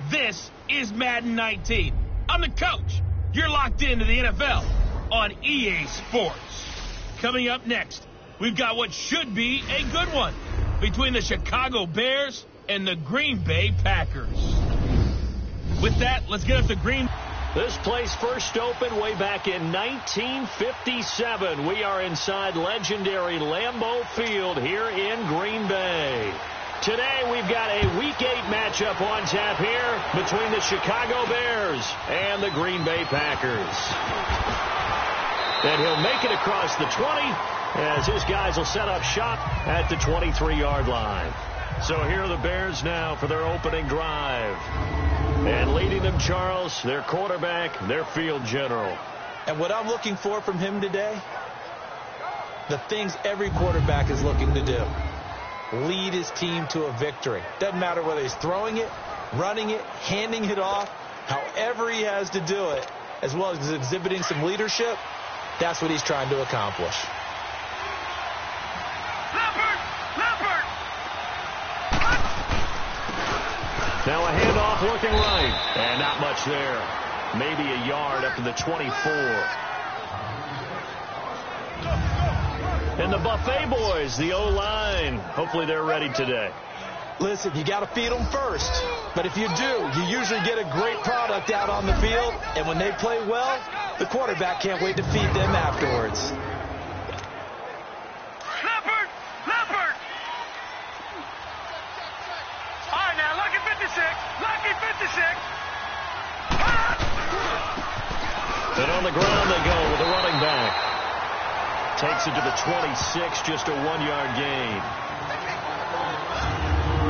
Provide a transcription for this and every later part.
This is Madden 19. I'm the coach. You're locked into the NFL on EA Sports. Coming up next, we've got what should be a good one between the Chicago Bears and the Green Bay Packers. With that, let's get up to Green. This place first opened way back in 1957. We are inside legendary Lambeau Field here in Green Bay. Today, we've got a Week 8 matchup on tap here between the Chicago Bears and the Green Bay Packers. And he'll make it across the 20 as his guys will set up shop at the 23-yard line. So here are the Bears now for their opening drive. And leading them, Charles, their quarterback, their field general. And what I'm looking for from him today, the things every quarterback is looking to do. Lead his team to a victory. Doesn't matter whether he's throwing it, running it, handing it off, however he has to do it, as well as exhibiting some leadership, that's what he's trying to accomplish. Now a handoff looking right, and not much there. Maybe a yard up to the 24. And the Buffet boys, the O-line, hopefully they're ready today. Listen, you got to feed them first. But if you do, you usually get a great product out on the field. And when they play well, the quarterback can't wait to feed them afterwards. Leopard! All right, now, lucky 56. And on the ground they go with a running back. Takes it to the 26, just a 1-yard gain.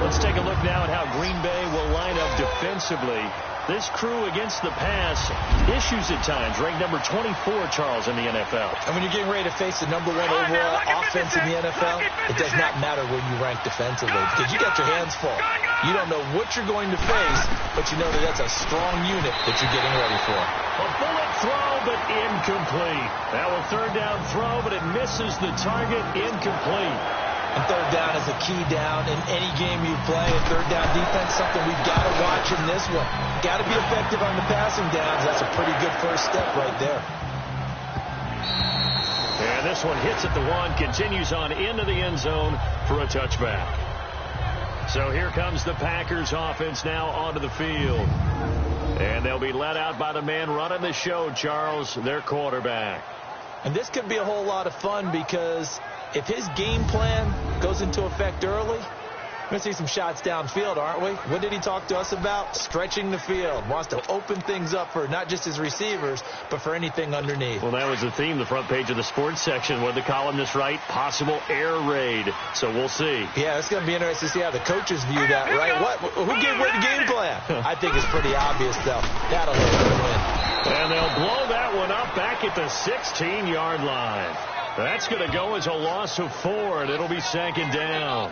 Let's take a look now at how Green Bay will line up defensively. This crew against the pass, issues at times, ranked number 24, Charles, in the NFL. And when you're getting ready to face the #1 overall offense in the NFL, it does not matter where you rank defensively because you got your hands full. You don't know what you're going to face, but you know that that's a strong unit that you're getting ready for. A bullet throw, but incomplete. Now a third down throw, but it misses the target, incomplete. And third down is a key down in any game you play. And third down defense, something we've got to watch in this one. Got to be effective on the passing downs. That's a pretty good first step right there. And this one hits at the 1, continues on into the end zone for a touchback. So here comes the Packers offense now onto the field. And they'll be led out by the man running the show, Charles, their quarterback. And this could be a whole lot of fun because if his game plan goes into effect early, we're going to see some shots downfield, aren't we? What did he talk to us about? Stretching the field. Wants to open things up for not just his receivers, but for anything underneath. Well, that was the theme, the front page of the sports section. What the columnist write? Possible air raid. So we'll see. Yeah, it's going to be interesting to see how the coaches view that, right? Who gave away the game plan? I think it's pretty obvious, though. That'll hit the win. And they'll blow that one up back at the 16-yard line. That's going to go as a loss of 4, and it'll be second down.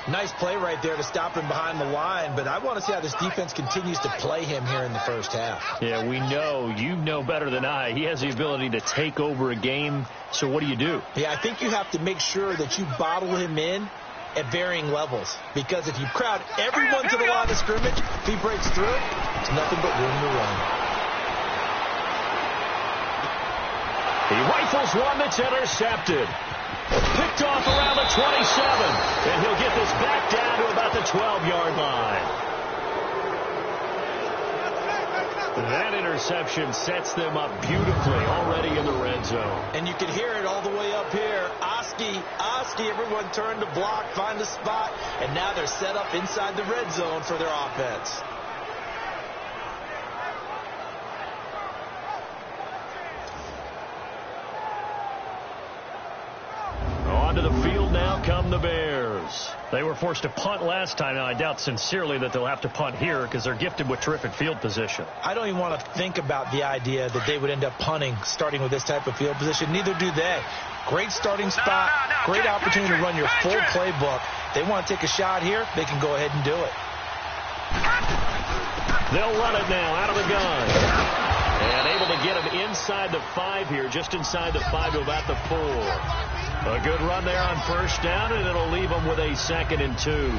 Nice play right there to stop him behind the line, but I want to see how this defense continues to play him here in the first half. Yeah, we know. You know better than I. He has the ability to take over a game, so what do? Yeah, I think you have to make sure that you bottle him in at varying levels, because if you crowd everyone to the line of scrimmage, if he breaks through, it's nothing but room to run. He rifles one that's intercepted. Picked off around the 27. And he'll get this back down to about the 12-yard line. That interception sets them up beautifully already in the red zone. And you can hear it all the way up here. Oski, everyone turned to block, find a spot, and now they're set up inside the red zone for their offense. Onto the field now come the Bears. They were forced to punt last time. Now, I doubt sincerely that they'll have to punt here because they're gifted with terrific field position. I don't even want to think about the idea that they would end up punting starting with this type of field position. Neither do they. Great starting spot, great opportunity to run your full playbook. They want to take a shot here, they can go ahead and do it. They'll run it now out of the gun. And able to get him inside the 5 here, just inside the 5 to about the 4. A good run there on first down, and it'll leave them with a 2nd and 2.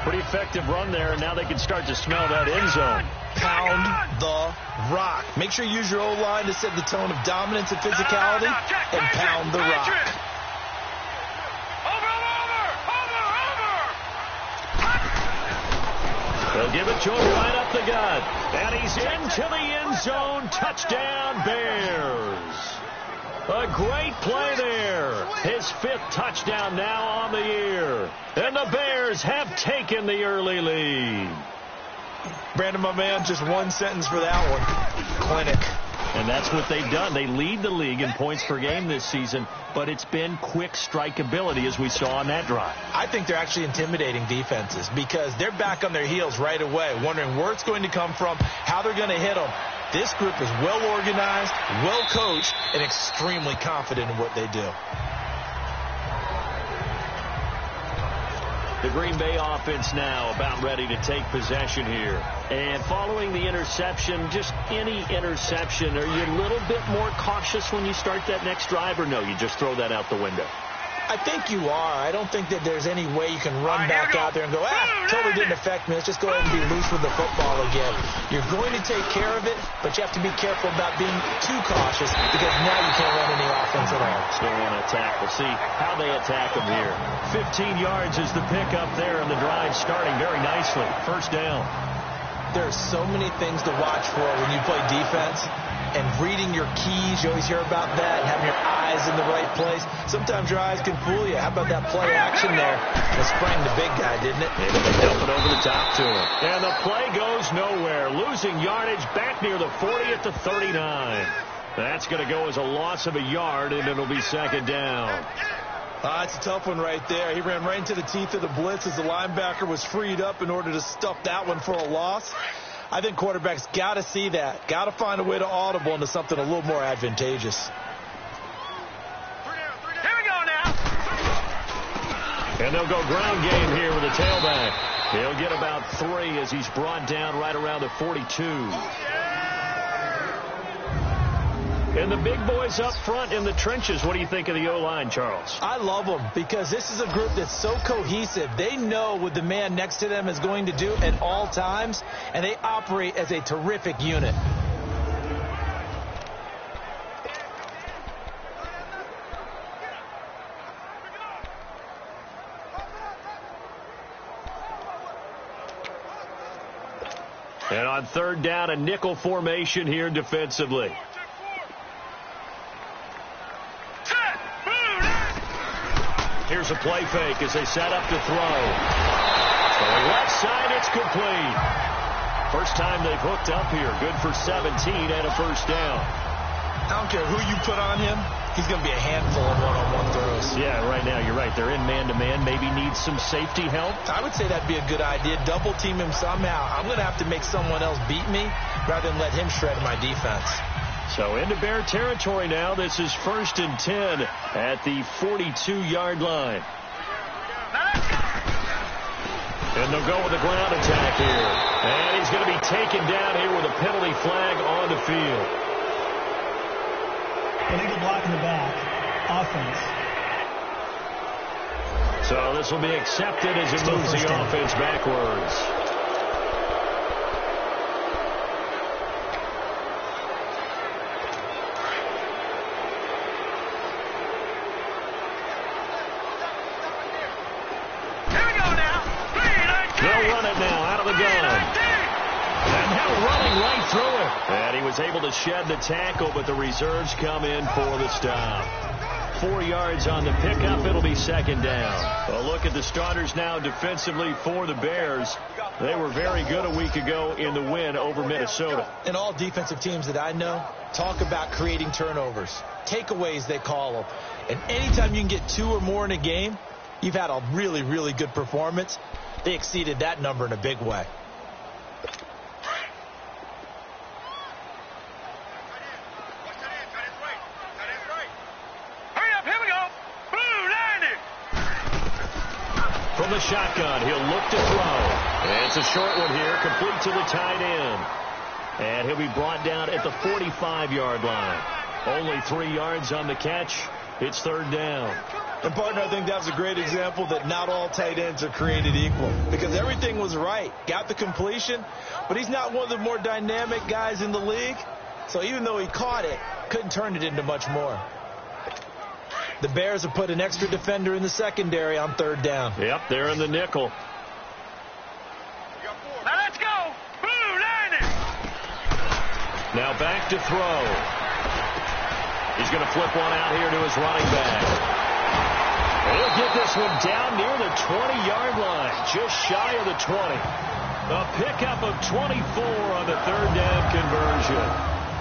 Pretty effective run there, and now they can start to smell that end zone. Pound the rock. Make sure you use your O-line to set the tone of dominance and physicality, and pound the rock. They'll give it to him right up the gut. And he's into the end zone. Touchdown, Bears. A great play there. His 5th touchdown now on the year. And the Bears have taken the early lead. Brandon, my man, just one sentence for that one. Clinic. And that's what they've done. They lead the league in points per game this season, but it's been quick strikeability as we saw on that drive. I think they're actually intimidating defenses because they're back on their heels right away, wondering where it's going to come from, how they're going to hit them. This group is well organized, well coached, and extremely confident in what they do. The Green Bay offense now about ready to take possession here. And following the interception, just any interception, are you a little bit more cautious when you start that next drive, or no, you just throw that out the window? I think you are. I don't think that there's any way you can run back out there and go, totally didn't affect me. Let's just go ahead and be loose with the football again. You're going to take care of it, but you have to be careful about being too cautious because now you can't run any offense at all. Still want to attack. We'll see how they attack them here. 15 yards is the pickup there, and the drive starting very nicely. First down. There's so many things to watch for when you play defense. And reading your keys, you always hear about that, and having your eyes in the right place. Sometimes your eyes can fool you. How about that play action there? It sprang the big guy, didn't it? Maybe they dump it over the top to him. And the play goes nowhere. Losing yardage back near the 40 at the 39. That's going to go as a loss of a yard, and it'll be second down. It's a tough one right there. He ran right into the teeth of the blitz as the linebacker was freed up in order to stuff that one for a loss. I think quarterbacks got to see that. Got to find a way to audible into something a little more advantageous. Here we go now. And they'll go ground game here with a tailback. He'll get about 3 as he's brought down right around the 42. And the big boys up front in the trenches. What do you think of the O-line, Charles? I love them because this is a group that's so cohesive. They know what the man next to them is going to do at all times, and they operate as a terrific unit. And on third down, a nickel formation here defensively. Here's a play fake as they set up to throw. Going left side, it's complete. First time they've hooked up here. Good for 17 and a first down. I don't care who you put on him. He's going to be a handful of one-on-one throws. Yeah, right now you're right. They're in man-to-man. Maybe needs some safety help. I would say that'd be a good idea. Double team him somehow. I'm going to have to make someone else beat me rather than let him shred my defense. So into Bear territory now. This is 1st and 10 at the 42-yard line. And they'll go with a ground attack here. And he's going to be taken down here with a penalty flag on the field. Illegal block in the back. Offense. So this will be accepted as it moves the offense backwards. And he was able to shed the tackle, but the reserves come in for the stop. 4 yards on the pickup. It'll be second down. A look at the starters now defensively for the Bears. They were very good a week ago in the win over Minnesota. And all defensive teams that I know talk about creating turnovers. Takeaways, they call them. And anytime you can get 2 or more in a game, you've had a really, really good performance. They exceeded that number in a big way. From the shotgun, he'll look to throw. And it's a short one here, complete to the tight end. And he'll be brought down at the 45-yard line. Only 3 yards on the catch. It's third down. And, partner, I think that was a great example that not all tight ends are created equal because everything was right. Got the completion, but he's not one of the more dynamic guys in the league. So even though he caught it, couldn't turn it into much more. The Bears have put an extra defender in the secondary on third down. Yep, they're in the nickel. Now let's go. Blue line it. Now back to throw. He's going to flip one out here to his running back. He'll get this one down near the 20-yard line, just shy of the 20. A pickup of 24 on the third down conversion.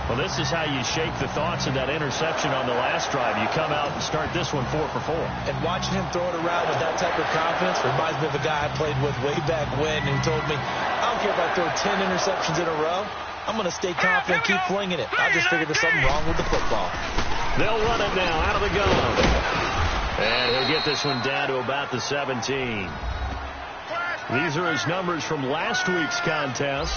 Well, this is how you shake the thoughts of that interception on the last drive. You come out and start this one 4 for 4. And watching him throw it around with that type of confidence reminds me of a guy I played with way back when who told me, I don't care if I throw 10 interceptions in a row. I'm going to stay confident, keep flinging it. I just figured there's something wrong with the football. They'll run it now out of the gun. And he'll get this one down to about the 17. These are his numbers from last week's contest.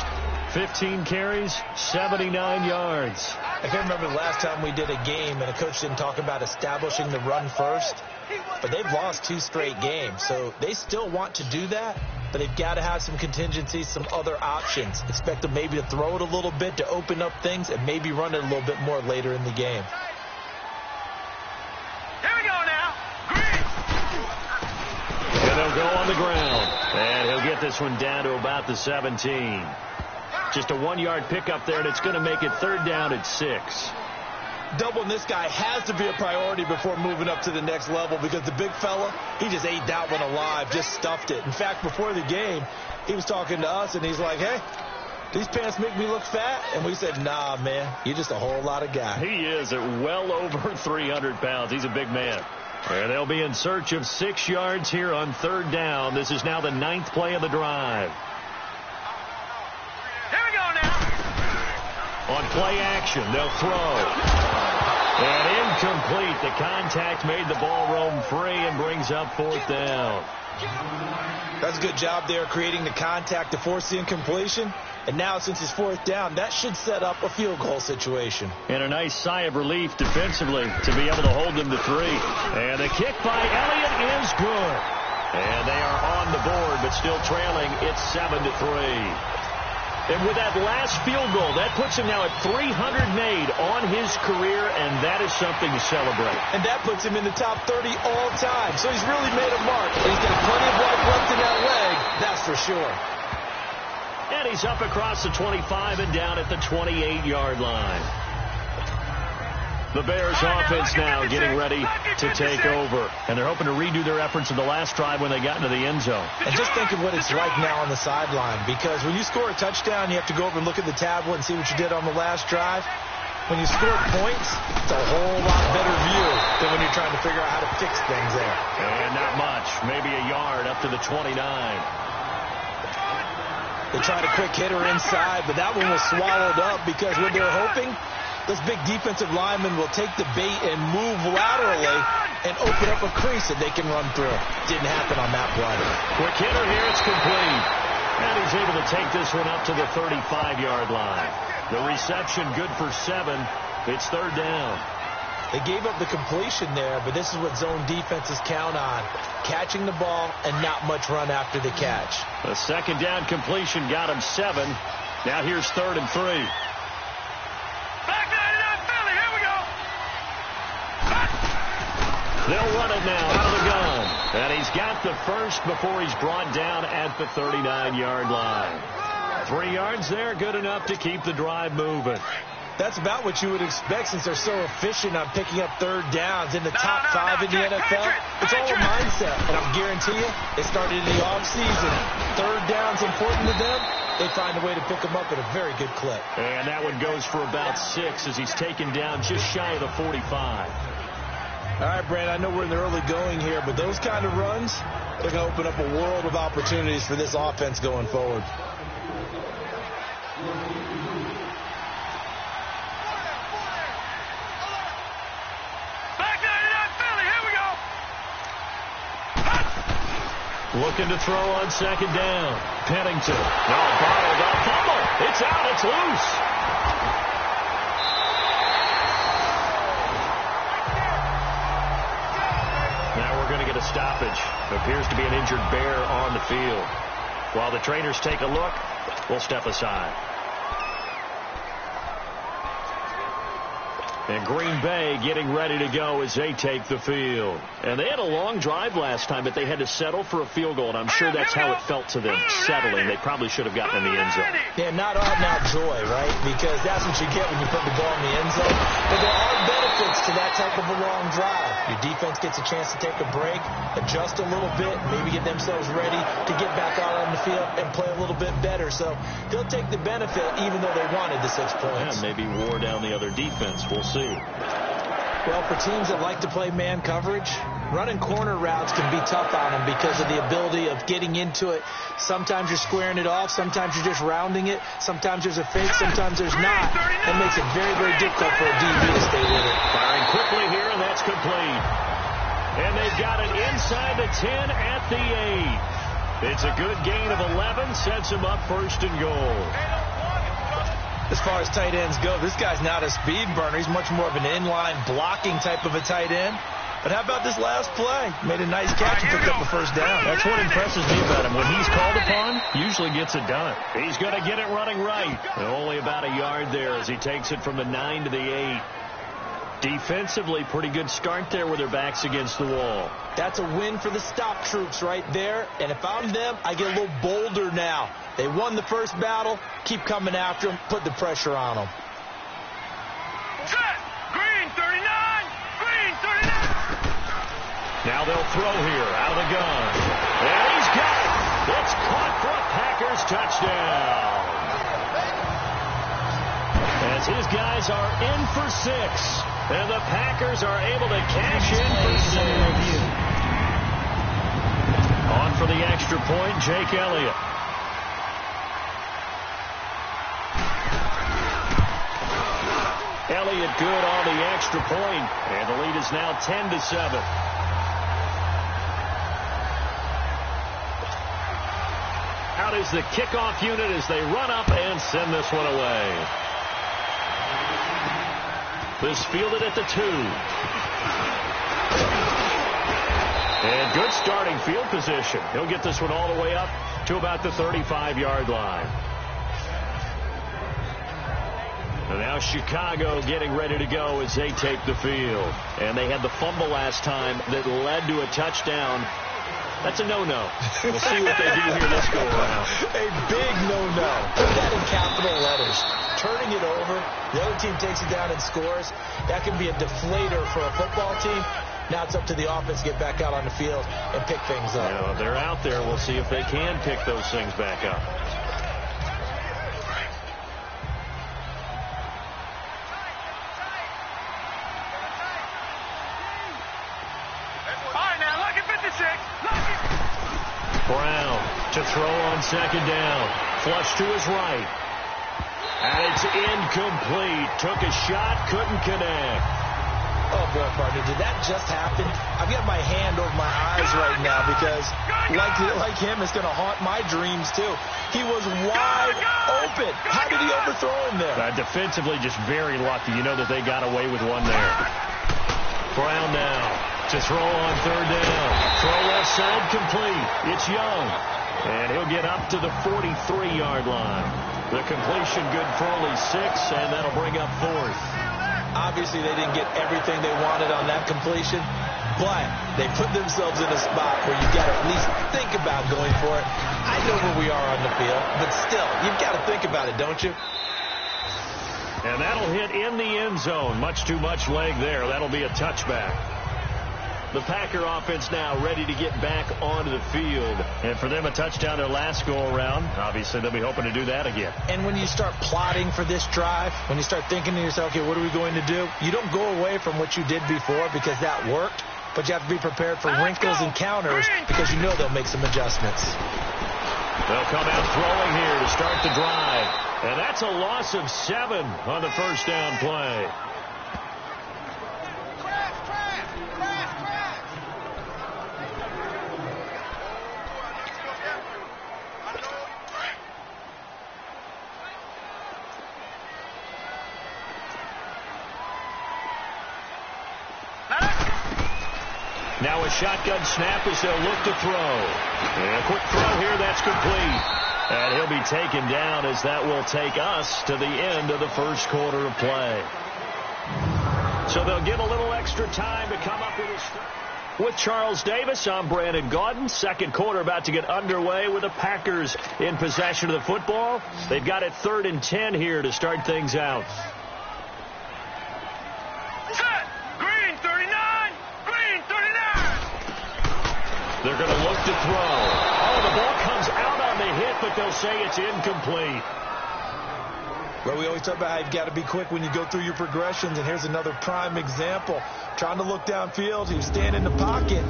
15 carries, 79 yards. I can't remember the last time we did a game and a coach didn't talk about establishing the run first. But they've lost 2 straight games, so they still want to do that. But they've got to have some contingencies, some other options. Expect them maybe to throw it a little bit to open up things and maybe run it a little bit more later in the game. Here we go now. And they'll go on the ground. And he'll get this one down to about the 17. Just a 1-yard pickup there, and it's going to make it third down at 6. Doubling this guy has to be a priority before moving up to the next level because the big fella, he just ate that one alive, just stuffed it. In fact, before the game, he was talking to us, and he's like, hey, these pants make me look fat? And we said, nah, man, you're just a whole lot of guy. He is at well over 300 pounds. He's a big man. And they'll be in search of 6 yards here on third down. This is now the 9th play of the drive. Here we go now. On play action, they'll throw. And incomplete. The contact made the ball roam free and brings up 4th down. That's a good job there creating the contact to force the incompletion. And now since it's 4th down, that should set up a field goal situation. And a nice sigh of relief defensively to be able to hold them to 3. And the kick by Elliott is good. And they are on the board, but still trailing. It's 7-3. And with that last field goal, that puts him now at 300 made on his career, and that is something to celebrate. And that puts him in the top 30 all time. So he's really made a mark. And he's got plenty of life left in that leg, that's for sure. And he's up across the 25 and down at the 28-yard line. The Bears offense now getting ready to take over. And they're hoping to redo their efforts in the last drive when they got into the end zone. And just think of what it's like now on the sideline. Because when you score a touchdown, you have to go over and look at the tablet and see what you did on the last drive. When you score points, it's a whole lot better view than when you're trying to figure out how to fix things there. And not much. Maybe a yard up to the 29. They tried a quick hitter inside, but that one was swallowed up because what they're hoping, those big defensive linemen will take the bait and move laterally and open up a crease that they can run through. Didn't happen on that play. Quick hitter here, it's complete. And he's able to take this one up to the 35-yard line. The reception good for 7. It's third down. They gave up the completion there, but this is what zone defenses count on. Catching the ball and not much run after the catch. A second down completion got him 7. Now here's 3rd and 3. Back 99 Philly. Here we go. They'll run it now out of the gun. And he's got the first before he's brought down at the 39-yard line. 3 yards there, good enough to keep the drive moving. That's about what you would expect since they're so efficient on picking up third downs in the top 5 in the NFL. It's all a mindset, and I'll guarantee you, it started in the offseason. Third down's important to them. They find a way to pick them up at a very good clip. And that one goes for about 6 as he's taken down just shy of the 45. All right, Brand, I know we're in the early going here, but those kind of runs, they're going to open up a world of opportunities for this offense going forward. Looking to throw on second down. Pennington. No, bottled up. Fumble. It's out. It's loose. Now Appears to be an injured bear on the field. While the trainers take a look, we'll step aside. And Green Bay getting ready to go as they take the field. And they had a long drive last time, but they had to settle for a field goal, and I'm sure that's how it felt to them, settling. They probably should have gotten in the end zone. Yeah, not out-and-out joy, right? Because that's what you get when you put the ball in the end zone. But there are benefits to that type of a long drive. Your defense gets a chance to take a break, adjust a little bit, maybe get themselves ready to get back out on the field and play a little bit better. So they'll take the benefit even though they wanted the 6 points. Yeah, maybe wore down the other defense. We'll see. Well, for teams that like to play man coverage, running corner routes can be tough on them because of the ability of getting into it. Sometimes you're squaring it off. Sometimes you're just rounding it. Sometimes there's a fake. Sometimes there's not. That makes it very, very difficult for a DB to stay with it. Firing quickly here, and that's complete. And they've got it inside the 10 at the 8. It's a good gain of 11. Sets them up 1st and goal. As far as tight ends go, this guy's not a speed burner. He's much more of an inline blocking type of a tight end. But how about this last play? Made a nice catch and picked up a 1st down. That's what impresses me about him. When he's called upon, usually gets it done. He's going to get it running right. And only about a yard there as he takes it from the 9 to the 8. Defensively, pretty good start there with their backs against the wall. That's a win for the stop troops right there. And if I'm them, I get a little bolder now. They won the first battle. Keep coming after them. Put the pressure on them. Set. Green 39. Green 39. Now they'll throw here out of the gun. And he's got it. It's caught for a Packers touchdown. As his guys are in for 6. And the Packers are able to cash in for 6. On for the extra point, Jake Elliott. Elliott good on the extra point, and the lead is now 10-7. Out is the kickoff unit as they run up and send this one away. This fielded at the 2. And good starting field position. He'll get this one all the way up to about the 35-yard line. And now Chicago getting ready to go as they take the field. And they had the fumble last time that led to a touchdown. That's a no-no. We'll see what they do here this go-around. A big no-no. Put that in capital letters. Turning it over, the other team takes it down and scores. That can be a deflator for a football team. Now it's up to the offense to get back out on the field and pick things up. Yeah, they're out there. We'll see if they can pick those things back up. Brown to throw on 2nd down. Flush to his right. And it's incomplete. Took a shot, couldn't connect. Oh, boy, partner, did that just happen? I've got my hand over my eyes right now because, like him, it's going to haunt my dreams, too. He was wide open. How did he overthrow him there? Defensively, just very lucky. You know that they got away with one there. Brown now to throw on 3rd down. Throw left side complete. It's Young. And he'll get up to the 43-yard line. The completion good for only 6, and that'll bring up 4th. Obviously, they didn't get everything they wanted on that completion, but they put themselves in a spot where you've got to at least think about going for it. I know where we are on the field, but still, you've got to think about it, don't you? And that'll hit in the end zone. Much too much leg there. That'll be a touchback. The Packer offense now ready to get back onto the field. And for them, a touchdown their last go-around. Obviously, they'll be hoping to do that again. And when you start plotting for this drive, when you start thinking to yourself, okay, what are we going to do? You don't go away from what you did before because that worked, but you have to be prepared for wrinkles and counters because you know they'll make some adjustments. They'll come out throwing here to start the drive. And that's a loss of 7 on the 1st down play. Now a shotgun snap as they'll look to throw. And a quick throw here, that's complete. And he'll be taken down as that will take us to the end of the first quarter of play. So they'll give a little extra time to come up with a strike. With Charles Davis, I'm Brandon Gaudin. Second quarter about to get underway with the Packers in possession of the football. They've got it 3rd and 10 here to start things out. Set. Green 39. Green 39. They're going to look to throw. Oh, the ball comes out on the hit, but they'll say it's incomplete. Well, we always talk about how you've got to be quick when you go through your progressions, and here's another prime example. Trying to look downfield, he was standing in the pocket,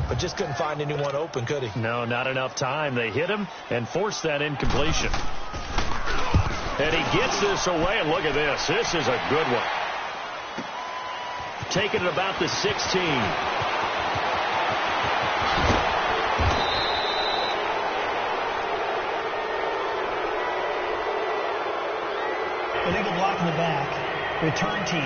but just couldn't find anyone open, could he? No, not enough time. They hit him and forced that incompletion. And he gets this away, and look at this. This is a good one. Taking it about the 16. Illegal block in the back. Return team.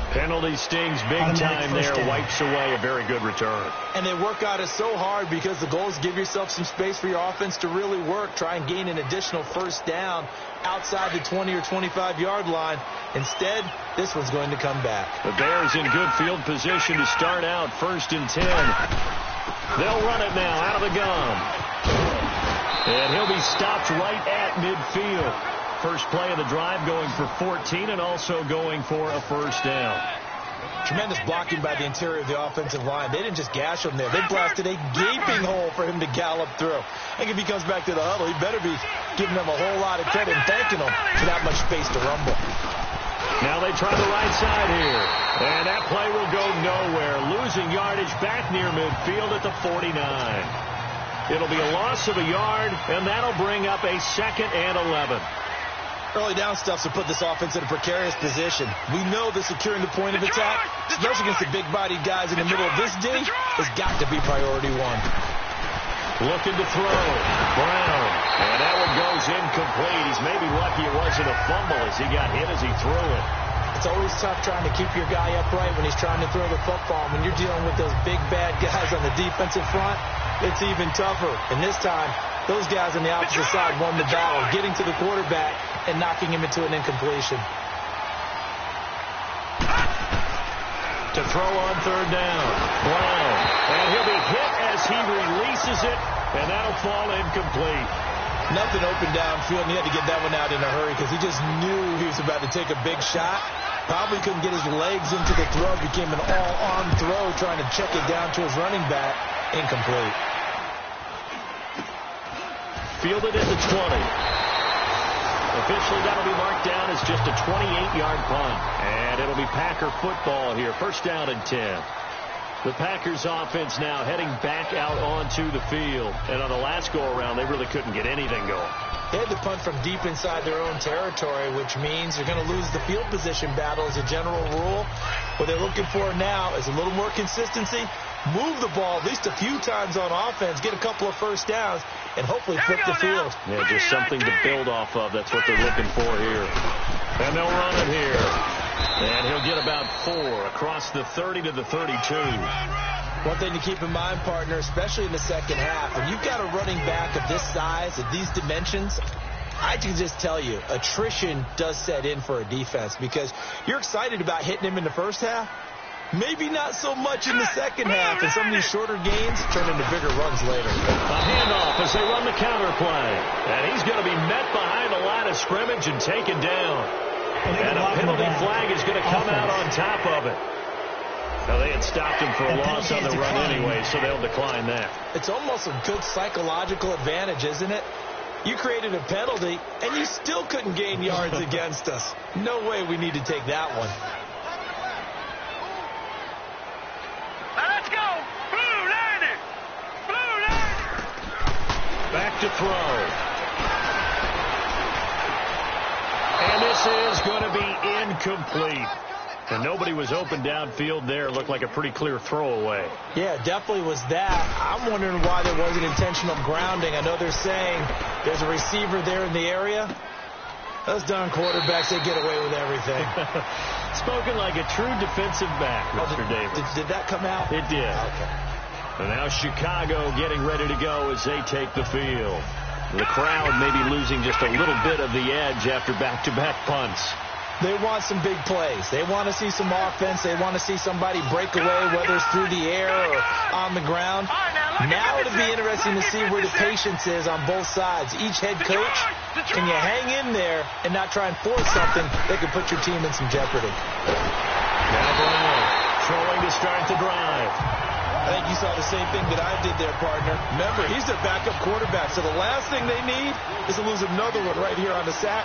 Penalty stings big time there. Wipes away a very good return. And they work out it so hard because the goal is give yourself some space for your offense to really work. Try and gain an additional first down outside the 20 or 25-yard line. Instead, this one's going to come back. The Bears in good field position to start out 1st and 10. They'll run it now out of the gun. And he'll be stopped right at midfield. First play of the drive going for 14 and also going for a first down. Tremendous blocking by the interior of the offensive line. They didn't just gash him there. They blasted a gaping hole for him to gallop through. I think if he comes back to the huddle, he better be giving them a whole lot of credit and thanking them for that much space to rumble. Now they try the right side here. And that play will go nowhere. Losing yardage back near midfield at the 49. It'll be a loss of a yard, and that'll bring up a 2nd and 11. Early down stuff to put this offense in a precarious position. We know that securing the point of attack, especially against the big-bodied guys in the middle of this day, has got to be priority one. Looking to throw. Brown. And that one goes incomplete. He's maybe lucky it wasn't a fumble as he got hit as he threw it. It's always tough trying to keep your guy upright when he's trying to throw the football. When you're dealing with those big, bad guys on the defensive front, it's even tougher. And this time, those guys on the opposite side won the battle, getting to the quarterback and knocking him into an incompletion. To throw on 3rd down. Brown. And he'll be hit as he releases it, and that'll fall incomplete. Nothing open downfield, and he had to get that one out in a hurry because he just knew he was about to take a big shot. Probably couldn't get his legs into the throw. Became an all-arm throw trying to check it down to his running back. Incomplete. Fielded at the 20. Officially, that'll be marked down as just a 28-yard punt. And it'll be Packer football here. First down and 10. The Packers offense now heading back out onto the field. And on the last go-around, they really couldn't get anything going. They had to punt from deep inside their own territory, which means they're going to lose the field position battle as a general rule. What they're looking for now is a little more consistency, move the ball at least a few times on offense, get a couple of first downs, and hopefully flip the field. Yeah, just something to build off of. That's what they're looking for here. And they'll run it here. And he'll get about 4 across the 30 to the 32. One thing to keep in mind, partner, especially in the second half, when you've got a running back of this size, of these dimensions, I can just tell you, attrition does set in for a defense because you're excited about hitting him in the first half. Maybe not so much in the second half, and some of these shorter gains turn into bigger runs later. A handoff as they run the counter play. And he's going to be met behind the line of scrimmage and taken down. And a penalty flag is going to come out on top of it. Now, they had stopped him for a loss on the run anyway, so they'll decline that. It's almost a good psychological advantage, isn't it? You created a penalty, and you still couldn't gain yards against us. No way we need to take that one. Let's go! Blue Liner! Blue Liner! Back to throw. And this is going to be incomplete. And nobody was open downfield there. Looked like a pretty clear throwaway. Yeah, definitely was that. I'm wondering why there wasn't intentional grounding. I know they're saying there's a receiver there in the area. Those darn quarterbacks, they get away with everything. Spoken like a true defensive back, Mr. Davis. Did that come out? It did. Okay. And now Chicago getting ready to go as they take the field. The crowd may be losing just a little bit of the edge after back-to-back punts. They want some big plays. They want to see some offense. They want to see somebody break away, whether it's through the air or on the ground. Now it'll be interesting to see where the patience is on both sides. Each head coach, can you hang in there and not try and force something that could put your team in some jeopardy? Now Brown throwing to start the drive. I think you saw the same thing that I did there, partner. Remember, he's their backup quarterback, so the last thing they need is to lose another one right here on the sack.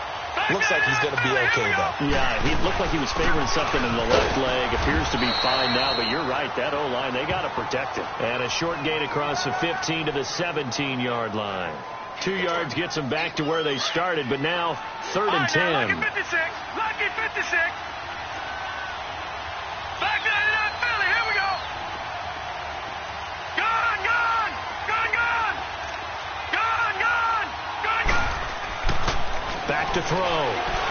Looks like he's going to be okay, though. Yeah, he looked like he was favoring something in the left leg. Appears to be fine now, but you're right. That O-line, they got to protect it. And a short gain across the 15 to the 17-yard line. 2 yards gets them back to where they started, but now 3rd and 10. Lucky 56. Lucky 56. Back 99 Philly. Here we go. Gone, gone. Gone, gone. Gone, gone. Gone, gone. Back to throw.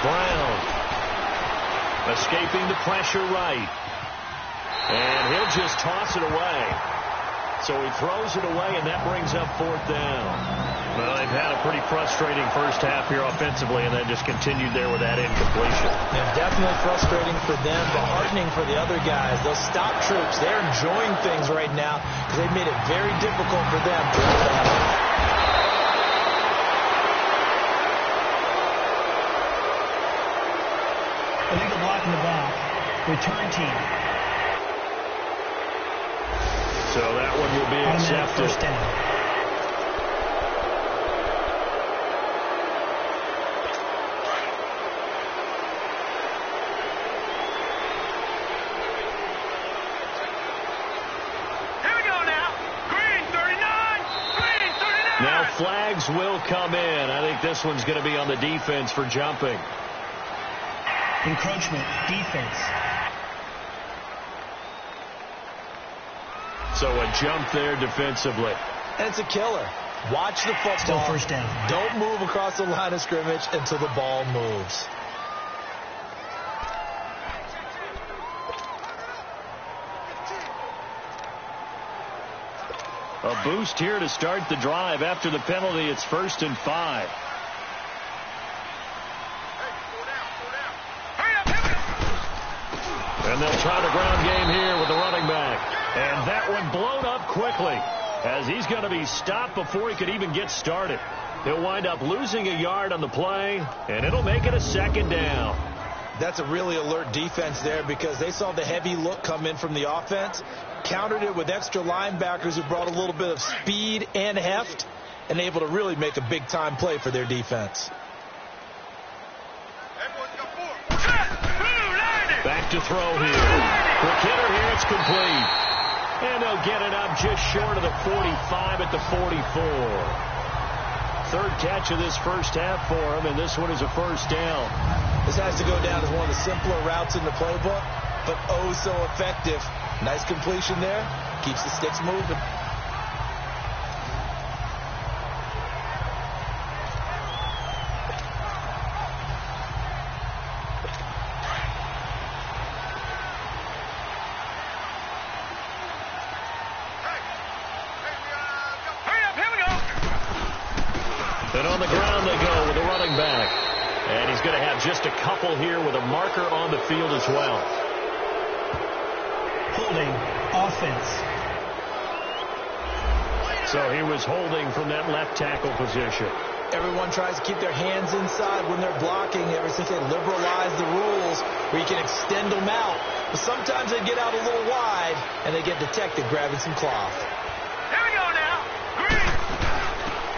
Brown. Escaping the pressure right. And he'll just toss it away. So he throws it away, and that brings up 4th down. Well, they've had a pretty frustrating first half here offensively, and then just continued there with that incompletion. Yeah, definitely frustrating for them, but heartening for the other guys. Those stop troops, they're enjoying things right now because they've made it very difficult for them to hold on. Illegal block in the back. Return team. So that one will be Automatic accepted. first down. Here we go now. Green 39. Green 39. Now flags will come in. I think this one's going to be on the defense for jumping. Encroachment. Defense. So a jump there defensively. And it's a killer. Watch the football. Still first down. Don't move across the line of scrimmage until the ball moves. A boost here to start the drive. After the penalty, it's 1st and 5. And they'll try the ground game here with the running back. And that one blown up quickly as he's going to be stopped before he could even get started. He'll wind up losing a yard on the play, and it'll make it a 2nd down. That's a really alert defense there because they saw the heavy look come in from the offense, countered it with extra linebackers who brought a little bit of speed and heft, and able to really make a big-time play for their defense. Back to throw here. For Kidder here, it's complete. And they'll get it up just short of the 45 at the 44. 3rd catch of this first half for him, and this one is a 1st down. This has to go down as one of the simpler routes in the playbook, but oh so effective. Nice completion there. Keeps the sticks moving. And on the ground they go with a running back. And he's going to have just a couple here with a marker on the field as well. Holding. Offense. So he was holding from that left tackle position. Everyone tries to keep their hands inside when they're blocking ever since they liberalized the rules where you can extend them out. But sometimes they get out a little wide and they get detected grabbing some cloth. Here we go now. Green.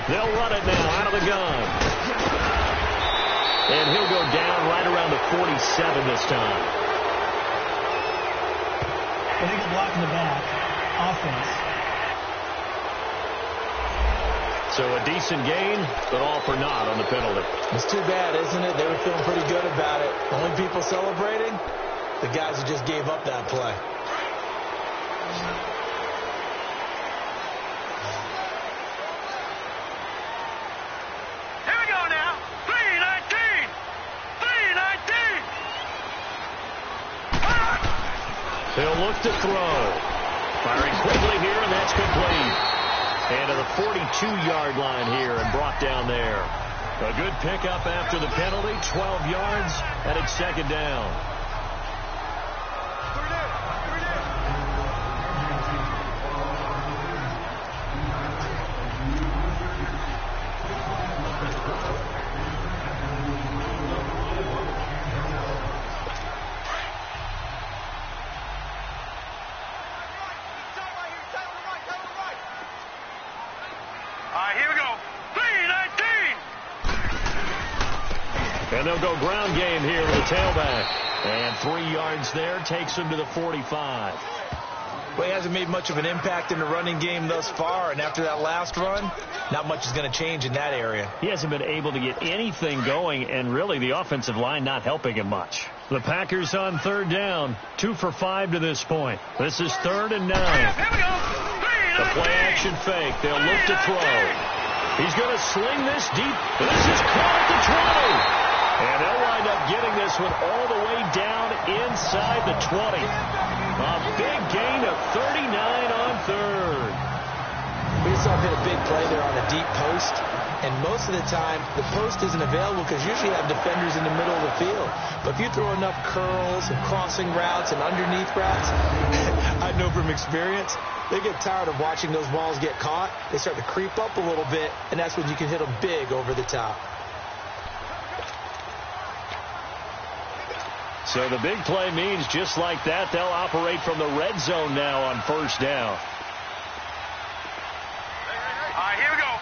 They'll run it now out of the gun. And he'll go down right around the 47 this time. Illegal block in the back. Offense. So a decent gain, but all for naught on the penalty. It's too bad, isn't it? They were feeling pretty good about it. Only people celebrating, the guys who just gave up that play. Here we go now. 3-19. He'll look to throw. Firing quickly here, and that's complete. And to the 42-yard line here and brought down there. A good pickup after the penalty, 12 yards, and it's second down. And they'll go ground game here with a tailback. And 3 yards there takes him to the 45. Well, he hasn't made much of an impact in the running game thus far, and after that last run, not much is going to change in that area. He hasn't been able to get anything going, and really the offensive line not helping him much. The Packers on third down, 2 for 5 to this point. This is 3rd and 9. The play-action fake. They'll look to throw. He's going to sling this deep. This is caught at the 20. And they'll wind up getting this one all the way down inside the 20. A big gain of 39 on third. We just saw him hit a big play there on a deep post. And most of the time, the post isn't available because usually you have defenders in the middle of the field. But if you throw enough curls and crossing routes and underneath routes, I know from experience, they get tired of watching those balls get caught. They start to creep up a little bit, and that's when you can hit them big over the top. So the big play means just like that, they'll operate from the red zone now on first down. All right, here we go.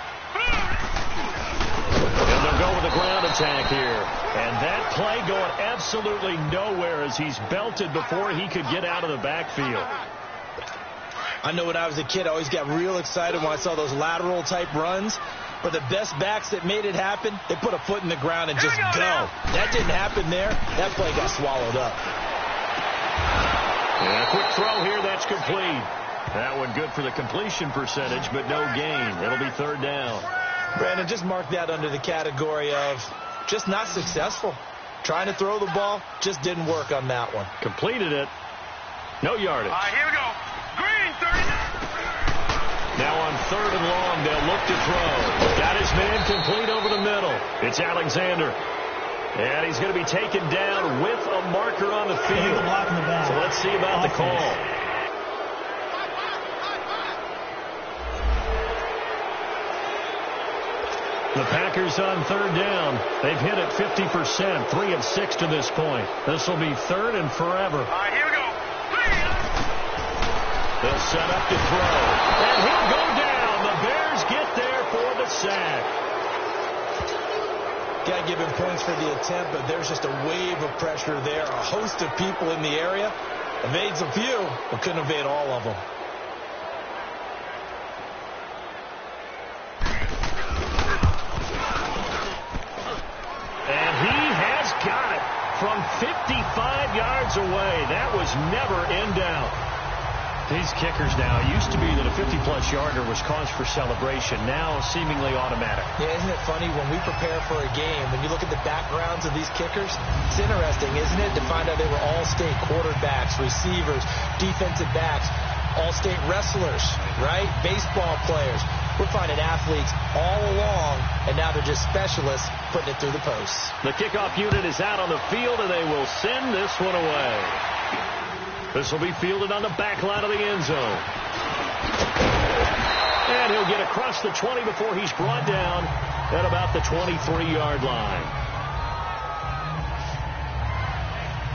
And they'll go with the ground attack here. And that play going absolutely nowhere as he's belted before he could get out of the backfield. I know when I was a kid, I always got real excited when I saw those lateral type runs. But the best backs that made it happen, they put a foot in the ground and just go. That didn't happen there. That play got swallowed up. And a quick throw here, that's complete. That one good for the completion percentage, but no gain. It'll be 3rd down. Brandon, just mark that under the category of just not successful. Trying to throw the ball, just didn't work on that one. Completed it. No yardage. All right, here we go. Green, 39. Now on 3rd and long, they'll look to throw. Got his man complete over the middle. It's Alexander. And he's going to be taken down with a marker on the field. So let's see about the call. The Packers on 3rd down. They've hit it 50%, 3 of 6 to this point. This will be 3rd and forever. All right, here we go. They'll set up to throw. And he'll go down. The Bears get there for the sack. Got to give him points for the attempt, but there's just a wave of pressure there. A host of people in the area. Evades a few, but couldn't evade all of them. And he has got it from 55 yards away. That was never in doubt. These kickers now, it used to be that a 50-plus yarder was cause for celebration. Now seemingly automatic. Yeah, isn't it funny when we prepare for a game, when you look at the backgrounds of these kickers, it's interesting, isn't it, to find out they were all-state quarterbacks, receivers, defensive backs, all-state wrestlers, right? Baseball players. We're finding athletes all along, and now they're just specialists putting it through the posts. The kickoff unit is out on the field, and they will send this one away. This will be fielded on the back line of the end zone. And he'll get across the 20 before he's brought down at about the 23-yard line.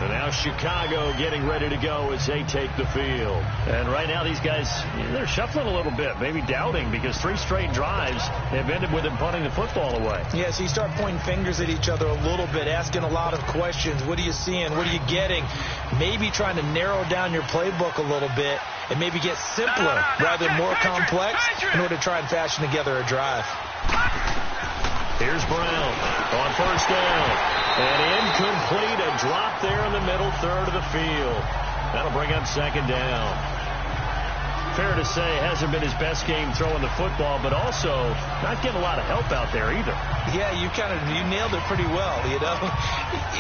And now Chicago getting ready to go as they take the field. And right now these guys, they're shuffling a little bit, maybe doubting, because 3 straight drives have ended with them punting the football away. Yeah, so you start pointing fingers at each other a little bit, asking a lot of questions. What are you seeing? What are you getting? Maybe trying to narrow down your playbook a little bit and maybe get simpler rather than more complex in order to try and fashion together a drive. Here's Brown on first down. And incomplete, a drop there in the middle third of the field. That'll bring up second down. Fair to say, hasn't been his best game throwing the football, but also not getting a lot of help out there either. Yeah, you nailed it pretty well, you know.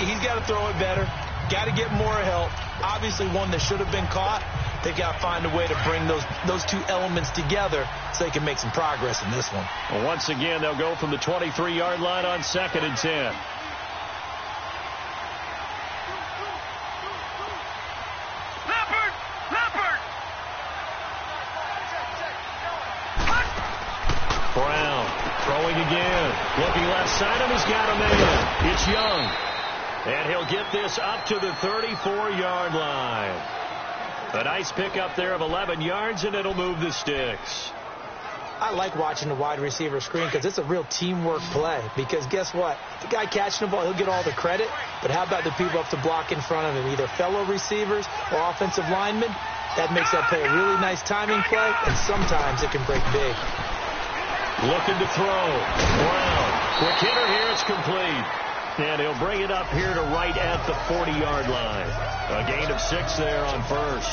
He's got to throw it better. got to get more help. Obviously, one that should have been caught. They've got to find a way to bring those two elements together so they can make some progress in this one. Well, once again, they'll go from the 23-yard line on 2nd and 10. Brown throwing again. Looking left side of him, he's got a man. It's Young. And he'll get this up to the 34-yard line. A nice pickup there of 11 yards, and it'll move the sticks. I like watching the wide receiver screen because it's a real teamwork play. Because guess what? The guy catching the ball, he'll get all the credit. But how about the people up to block in front of him, either fellow receivers or offensive linemen? That makes that play a really nice timing play, and sometimes it can break big. Looking to throw. Brown. Quick hitter here. It's complete. And he'll bring it up here to right at the 40-yard line. A gain of 6 there on first.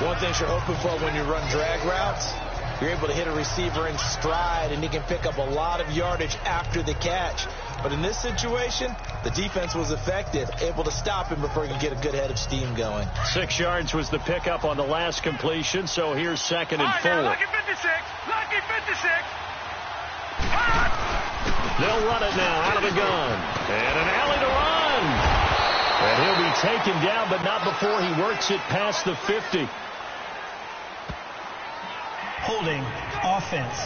One thing you're hoping for when you run drag routes, you're able to hit a receiver in stride, and he can pick up a lot of yardage after the catch. But in this situation, the defense was effective, able to stop him before he could get a good head of steam going. 6 yards was the pickup on the last completion, so here's 2nd and 4. Lucky 56. Lucky 56. They'll run it now out of the gun. And an alley to run. And he'll be taken down, but not before he works it past the 50. Holding offense.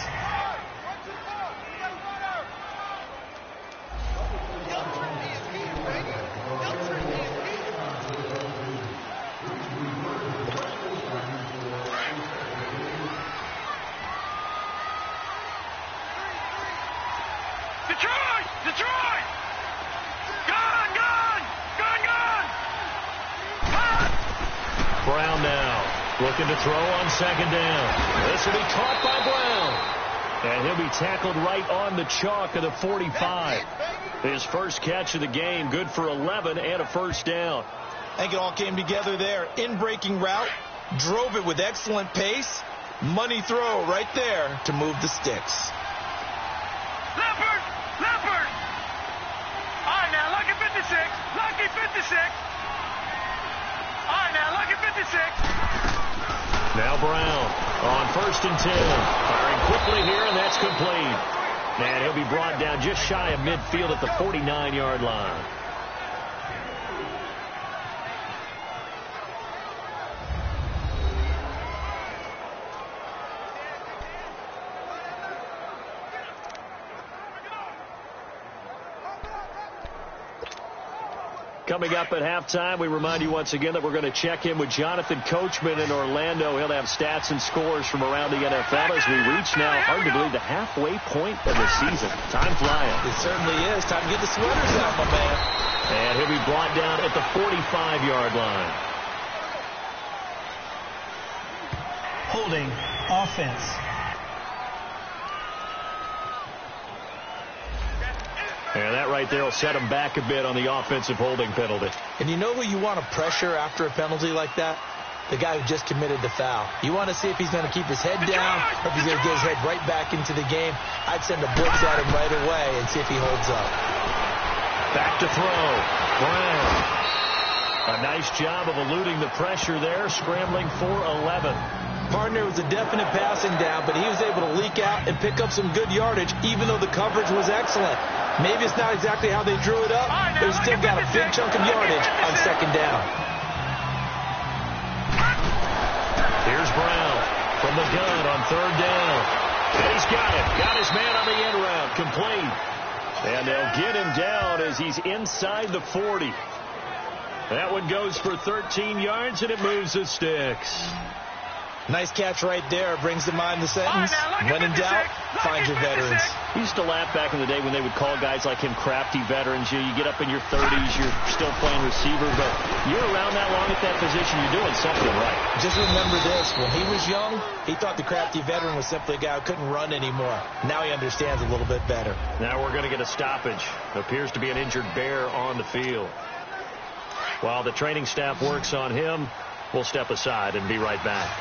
Detroit! Gone! Brown now looking to throw on 2nd down. This will be caught by Brown. And he'll be tackled right on the chalk of the 45. His first catch of the game, good for 11 and a first down. I think it all came together there. In-breaking route, drove it with excellent pace. Money throw right there to move the sticks. Leopard! All right, now, lucky 56. Lucky 56. All right, now, lucky 56. Now Brown on 1st and 10. Firing quickly here, and that's complete. And he'll be brought down just shy of midfield at the 49-yard line. Coming up at halftime, we remind you once again that we're going to check in with Jonathan Coachman in Orlando. He'll have stats and scores from around the NFL as we reach now, hard to believe, the halfway point of the season. Time flying. It certainly is. Time to get the sweaters out, my man. And he'll be brought down at the 45-yard line. Holding offense. And that right there will set him back a bit on the offensive holding penalty. And you know who you want to pressure after a penalty like that? The guy who just committed the foul. You want to see if he's going to keep his head down or if he's going to get his head right back into the game. I'd send a blitz at him right away and see if he holds up. Back to throw. Brown. A nice job of eluding the pressure there, scrambling for 11. Partner was a definite passing down, but he was able to leak out and pick up some good yardage, even though the coverage was excellent. Maybe it's not exactly how they drew it up, but he still got a big chunk of yardage on 2nd down. Here's Brown from the gun on 3rd down. And he's got it. Got his man on the end route. Complete. And they'll get him down as he's inside the 40. That one goes for 13 yards, and it moves the sticks. Nice catch right there. Brings to mind the sentence, when in doubt, find your veterans. We used to laugh back in the day when they would call guys like him crafty veterans. You get up in your 30s, you're still playing receiver, but you're around that long at that position, you're doing something right. Just remember this. When he was young, he thought the crafty veteran was simply a guy who couldn't run anymore. Now he understands a little bit better. Now we're going to get a stoppage. Appears to be an injured Bear on the field. While the training staff works on him, we'll step aside and be right back.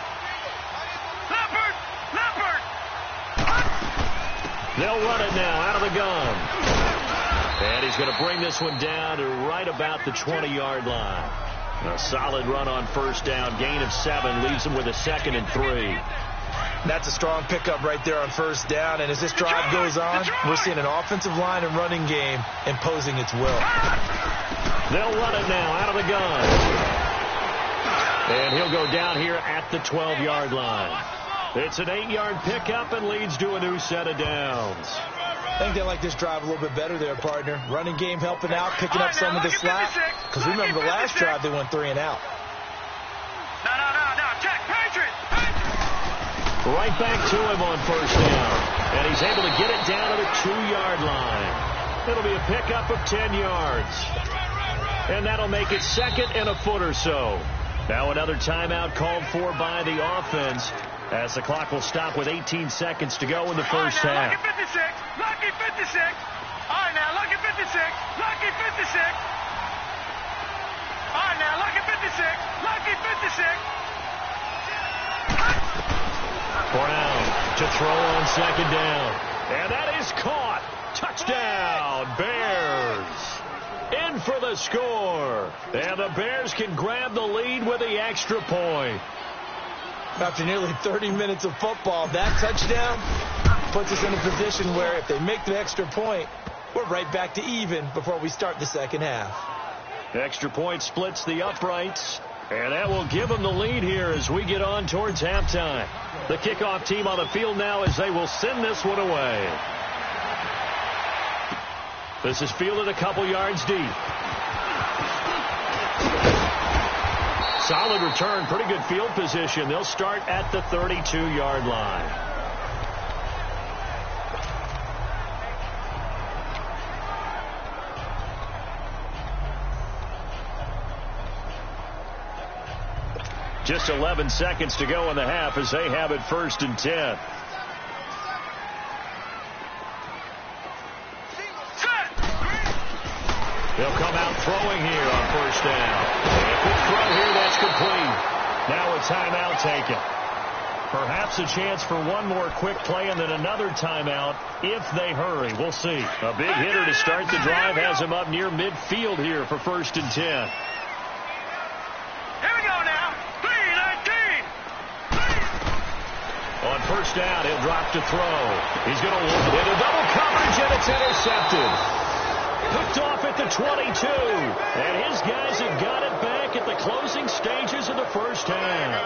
They'll run it now out of the gun. And he's going to bring this one down to right about the 20-yard line. A solid run on first down. Gain of 7 leaves him with a 2nd and 3. That's a strong pickup right there on first down. And as this drive goes on, we're seeing an offensive line and running game imposing its will. They'll run it now out of the gun. And he'll go down here at the 12-yard line. It's an 8-yard pickup and leads to a new set of downs. I think they like this drive a little bit better there, partner. Running game helping out, picking up some of the slack. Because remember the last drive, they went 3 and out. No, check, Patriot! Right back to him on first down. And he's able to get it down to the 2-yard line. It'll be a pickup of 10 yards. And that'll make it 2nd and a foot or so. Now another timeout called for by the offense, as the clock will stop with 18 seconds to go in the first half. Lucky 56. All right, now, lucky 56. Lucky 56. All right, now, lucky 56. Lucky 56. Brown to throw on 2nd down. And that is caught. Touchdown, Bears. In for the score. And the Bears can grab the lead with the extra point. After nearly 30 minutes of football, that touchdown puts us in a position where if they make the extra point, we're right back to even before we start the second half. Extra point splits the uprights, and that will give them the lead here as we get on towards halftime. The kickoff team on the field now as they will send this one away. This is fielded a couple yards deep. Solid return, pretty good field position. They'll start at the 32-yard line. Just 11 seconds to go in the half as they have it 1st and 10. They'll come out throwing here on first down. A quick throw here, that's complete. Now a timeout taken. Perhaps a chance for one more quick play and then another timeout if they hurry. We'll see. A big hitter to start the drive has him up near midfield here for 1st and 10. Here we go now. 3-19. On first down, he'll drop to throw. He's going to look into double coverage, and it's intercepted. Picked off at the 22. And his guys have got it back at the closing stages of the first half.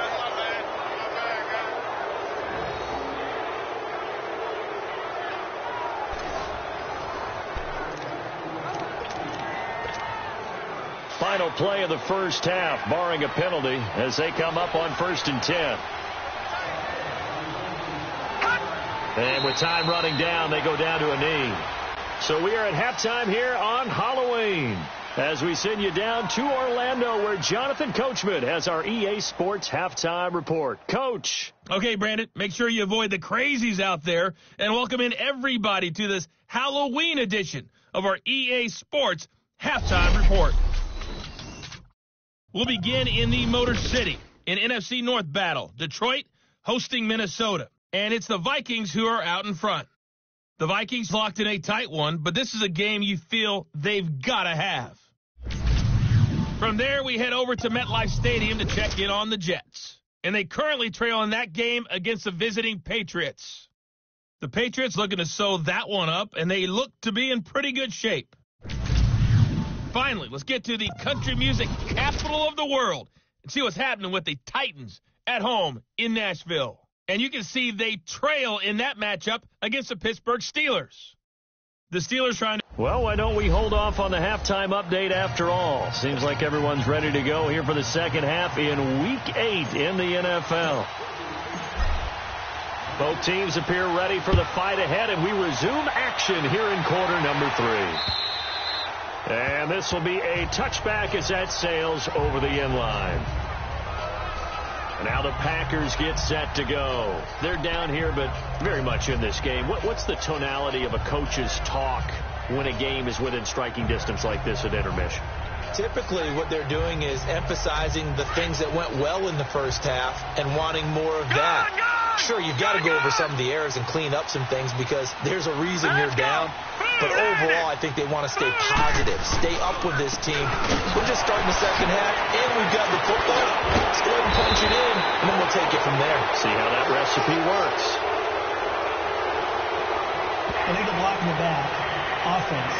Final play of the first half, barring a penalty, as they come up on 1st and 10. And with time running down, they go down to a knee. So we are at halftime here on Halloween as we send you down to Orlando where Jonathan Coachman has our EA Sports halftime report. Coach. Okay, Brandon, make sure you avoid the crazies out there and welcome in everybody to this Halloween edition of our EA Sports halftime report. We'll begin in the Motor City in NFC North battle. Detroit hosting Minnesota. And it's the Vikings who are out in front. The Vikings locked in a tight one, but this is a game you feel they've got to have. From there, we head over to MetLife Stadium to check in on the Jets. And they currently trail in that game against the visiting Patriots. The Patriots looking to sew that one up, and they look to be in pretty good shape. Finally, let's get to the country music capital of the world and see what's happening with the Titans at home in Nashville. And you can see they trail in that matchup against the Pittsburgh Steelers. The Steelers trying to... Well, why don't we hold off on the halftime update after all? Seems like everyone's ready to go here for the second half in Week 8 in the NFL. Both teams appear ready for the fight ahead, and we resume action here in quarter number 3. And this will be a touchback as that sails over the end line. Now the Packers get set to go. They're down here, but very much in this game. What's the tonality of a coach's talk when a game is within striking distance like this at intermission? Typically, what they're doing is emphasizing the things that went well in the first half and wanting more of that. Sure, you've got to go over some of the errors and clean up some things because there's a reason you're down. But overall, I think they want to stay positive, stay up with this team. We're just starting the second half, and we've got the football. Let's go ahead and punch it in, and then we'll take it from there. See how that recipe works. Illegal block in the back. Offense.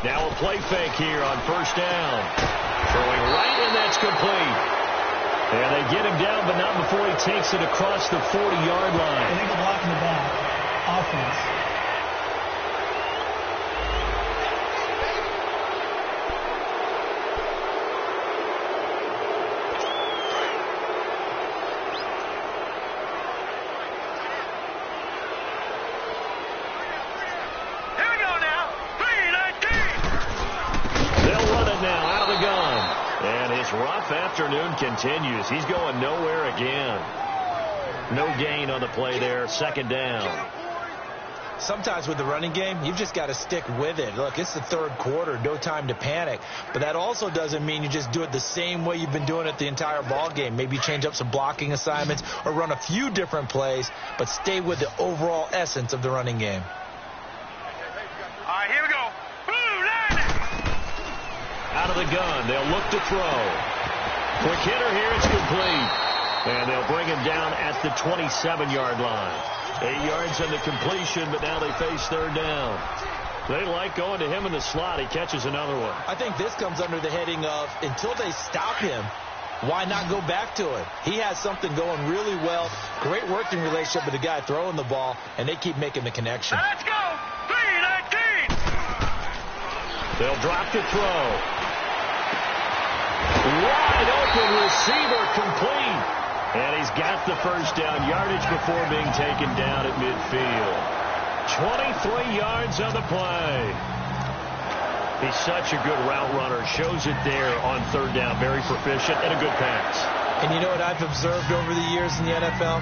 Now a play fake here on first down. Throwing right, and that's complete. And they get him down, but not before he takes it across the 40-yard line. Illegal block in the back. Offense. Rough afternoon continues. He's going nowhere again. No gain on the play there. Second down. Sometimes with the running game, you've just got to stick with it. Look, it's the third quarter. No time to panic. But that also doesn't mean you just do it the same way you've been doing it the entire ball game. Maybe change up some blocking assignments or run a few different plays, but stay with the overall essence of the running game. All right, here we go. Out of the gun, they'll look to throw. Quick hitter here, it's complete. And they'll bring him down at the 27-yard line. 8 yards on the completion, but now they face third down. They like going to him in the slot. He catches another one. I think this comes under the heading of, until they stop him, why not go back to him? He has something going really well. Great working relationship with the guy throwing the ball, and they keep making the connection. Let's go. 3-19. They'll drop to throw. Wide open receiver, complete. And he's got the first down yardage before being taken down at midfield. 23 yards on the play. He's such a good route runner. Shows it there on third down. Very proficient and a good pass. And you know what I've observed over the years in the NFL?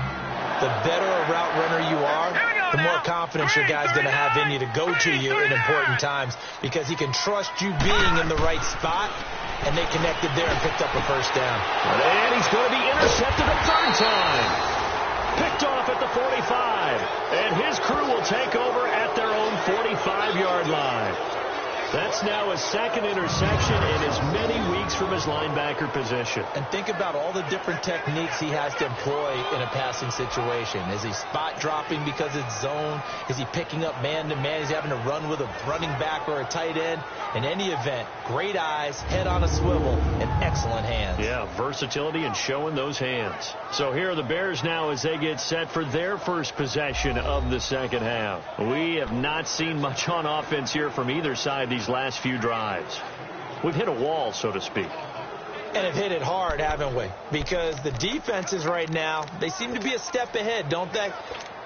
The better a route runner you are, the more confidence your guy's going to have in you to go to you in important times, because he can trust you being in the right spot, and they connected there and picked up a first down. And he's going to be intercepted a third time. Picked off at the 45. And his crew will take over at their own 45-yard line. That's now his second interception in as many weeks from his linebacker position. And think about all the different techniques he has to employ in a passing situation. Is he spot dropping because it's zone? Is he picking up man-to-man? Is he having to run with a running back or a tight end? In any event, great eyes, head on a swivel, and excellent hands. Yeah, versatility and showing those hands. So here are the Bears now as they get set for their first possession of the second half. We have not seen much on offense here from either side these last few drives. We've hit a wall, so to speak. And have hit it hard, haven't we? Because the defenses right now, they seem to be a step ahead, don't they?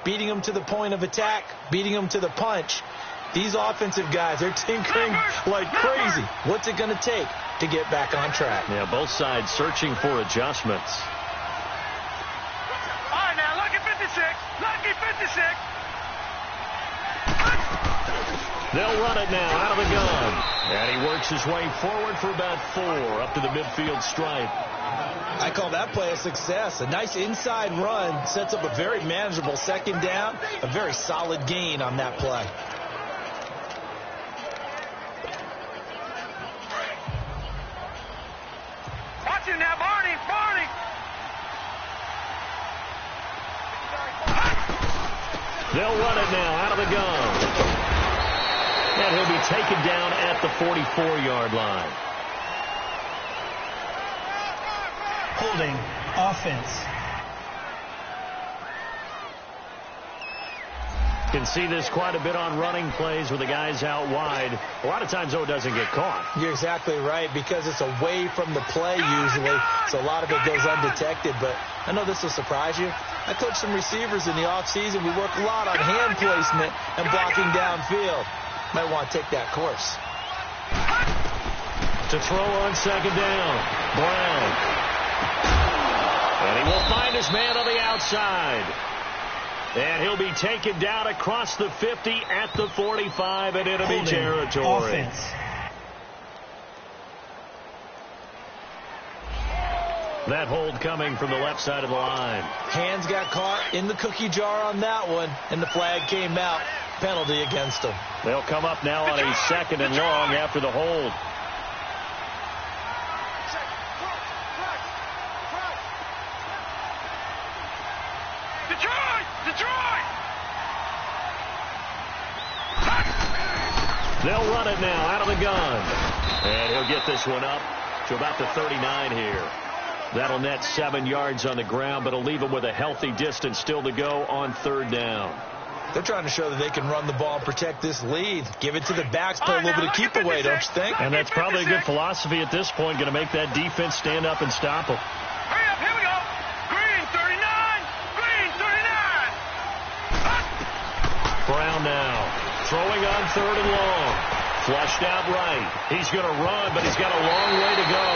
Beating them to the point of attack, beating them to the punch. These offensive guys, they're tinkering like crazy. What's it going to take to get back on track? Yeah, both sides searching for adjustments. All right, now, lucky 56. Lucky 56. They'll run it now out of the gun. And he works his way forward for about 4 up to the midfield stripe. I call that play a success. A nice inside run sets up a very manageable second down. A very solid gain on that play. Watch him now, Barney. Barney. They'll run it now out of the gun. And he'll be taken down at the 44-yard line. Holding. Offense. Can see this quite a bit on running plays with the guys out wide. A lot of times, though, it doesn't get caught. You're exactly right, because it's away from the play usually, so a lot of it goes undetected. But I know this will surprise you. I coached some receivers in the offseason. We work a lot on hand placement and blocking downfield. Might want to take that course. To throw on second down, Brown. And he will find his man on the outside. And he'll be taken down across the 50 at the 45 in enemy territory. Offense. That hold coming from the left side of the line. Hands got caught in the cookie jar on that one, and the flag came out. Penalty against him. They'll come up now on a 2nd and long after the hold. They'll run it now out of the gun. And he'll get this one up to about the 39 here. That'll net 7 yards on the ground, but it'll leave him with a healthy distance still to go on 3rd down. They're trying to show that they can run the ball and protect this lead. Give it to the backs, pull a little bit of keep away, don't you think? And that's probably a good philosophy at this point, going to make that defense stand up and stop them. Hurry up, here we go. Green 39. Green 39. Brown now throwing on 3rd and long. Flushed out right. He's going to run, but he's got a long way to go.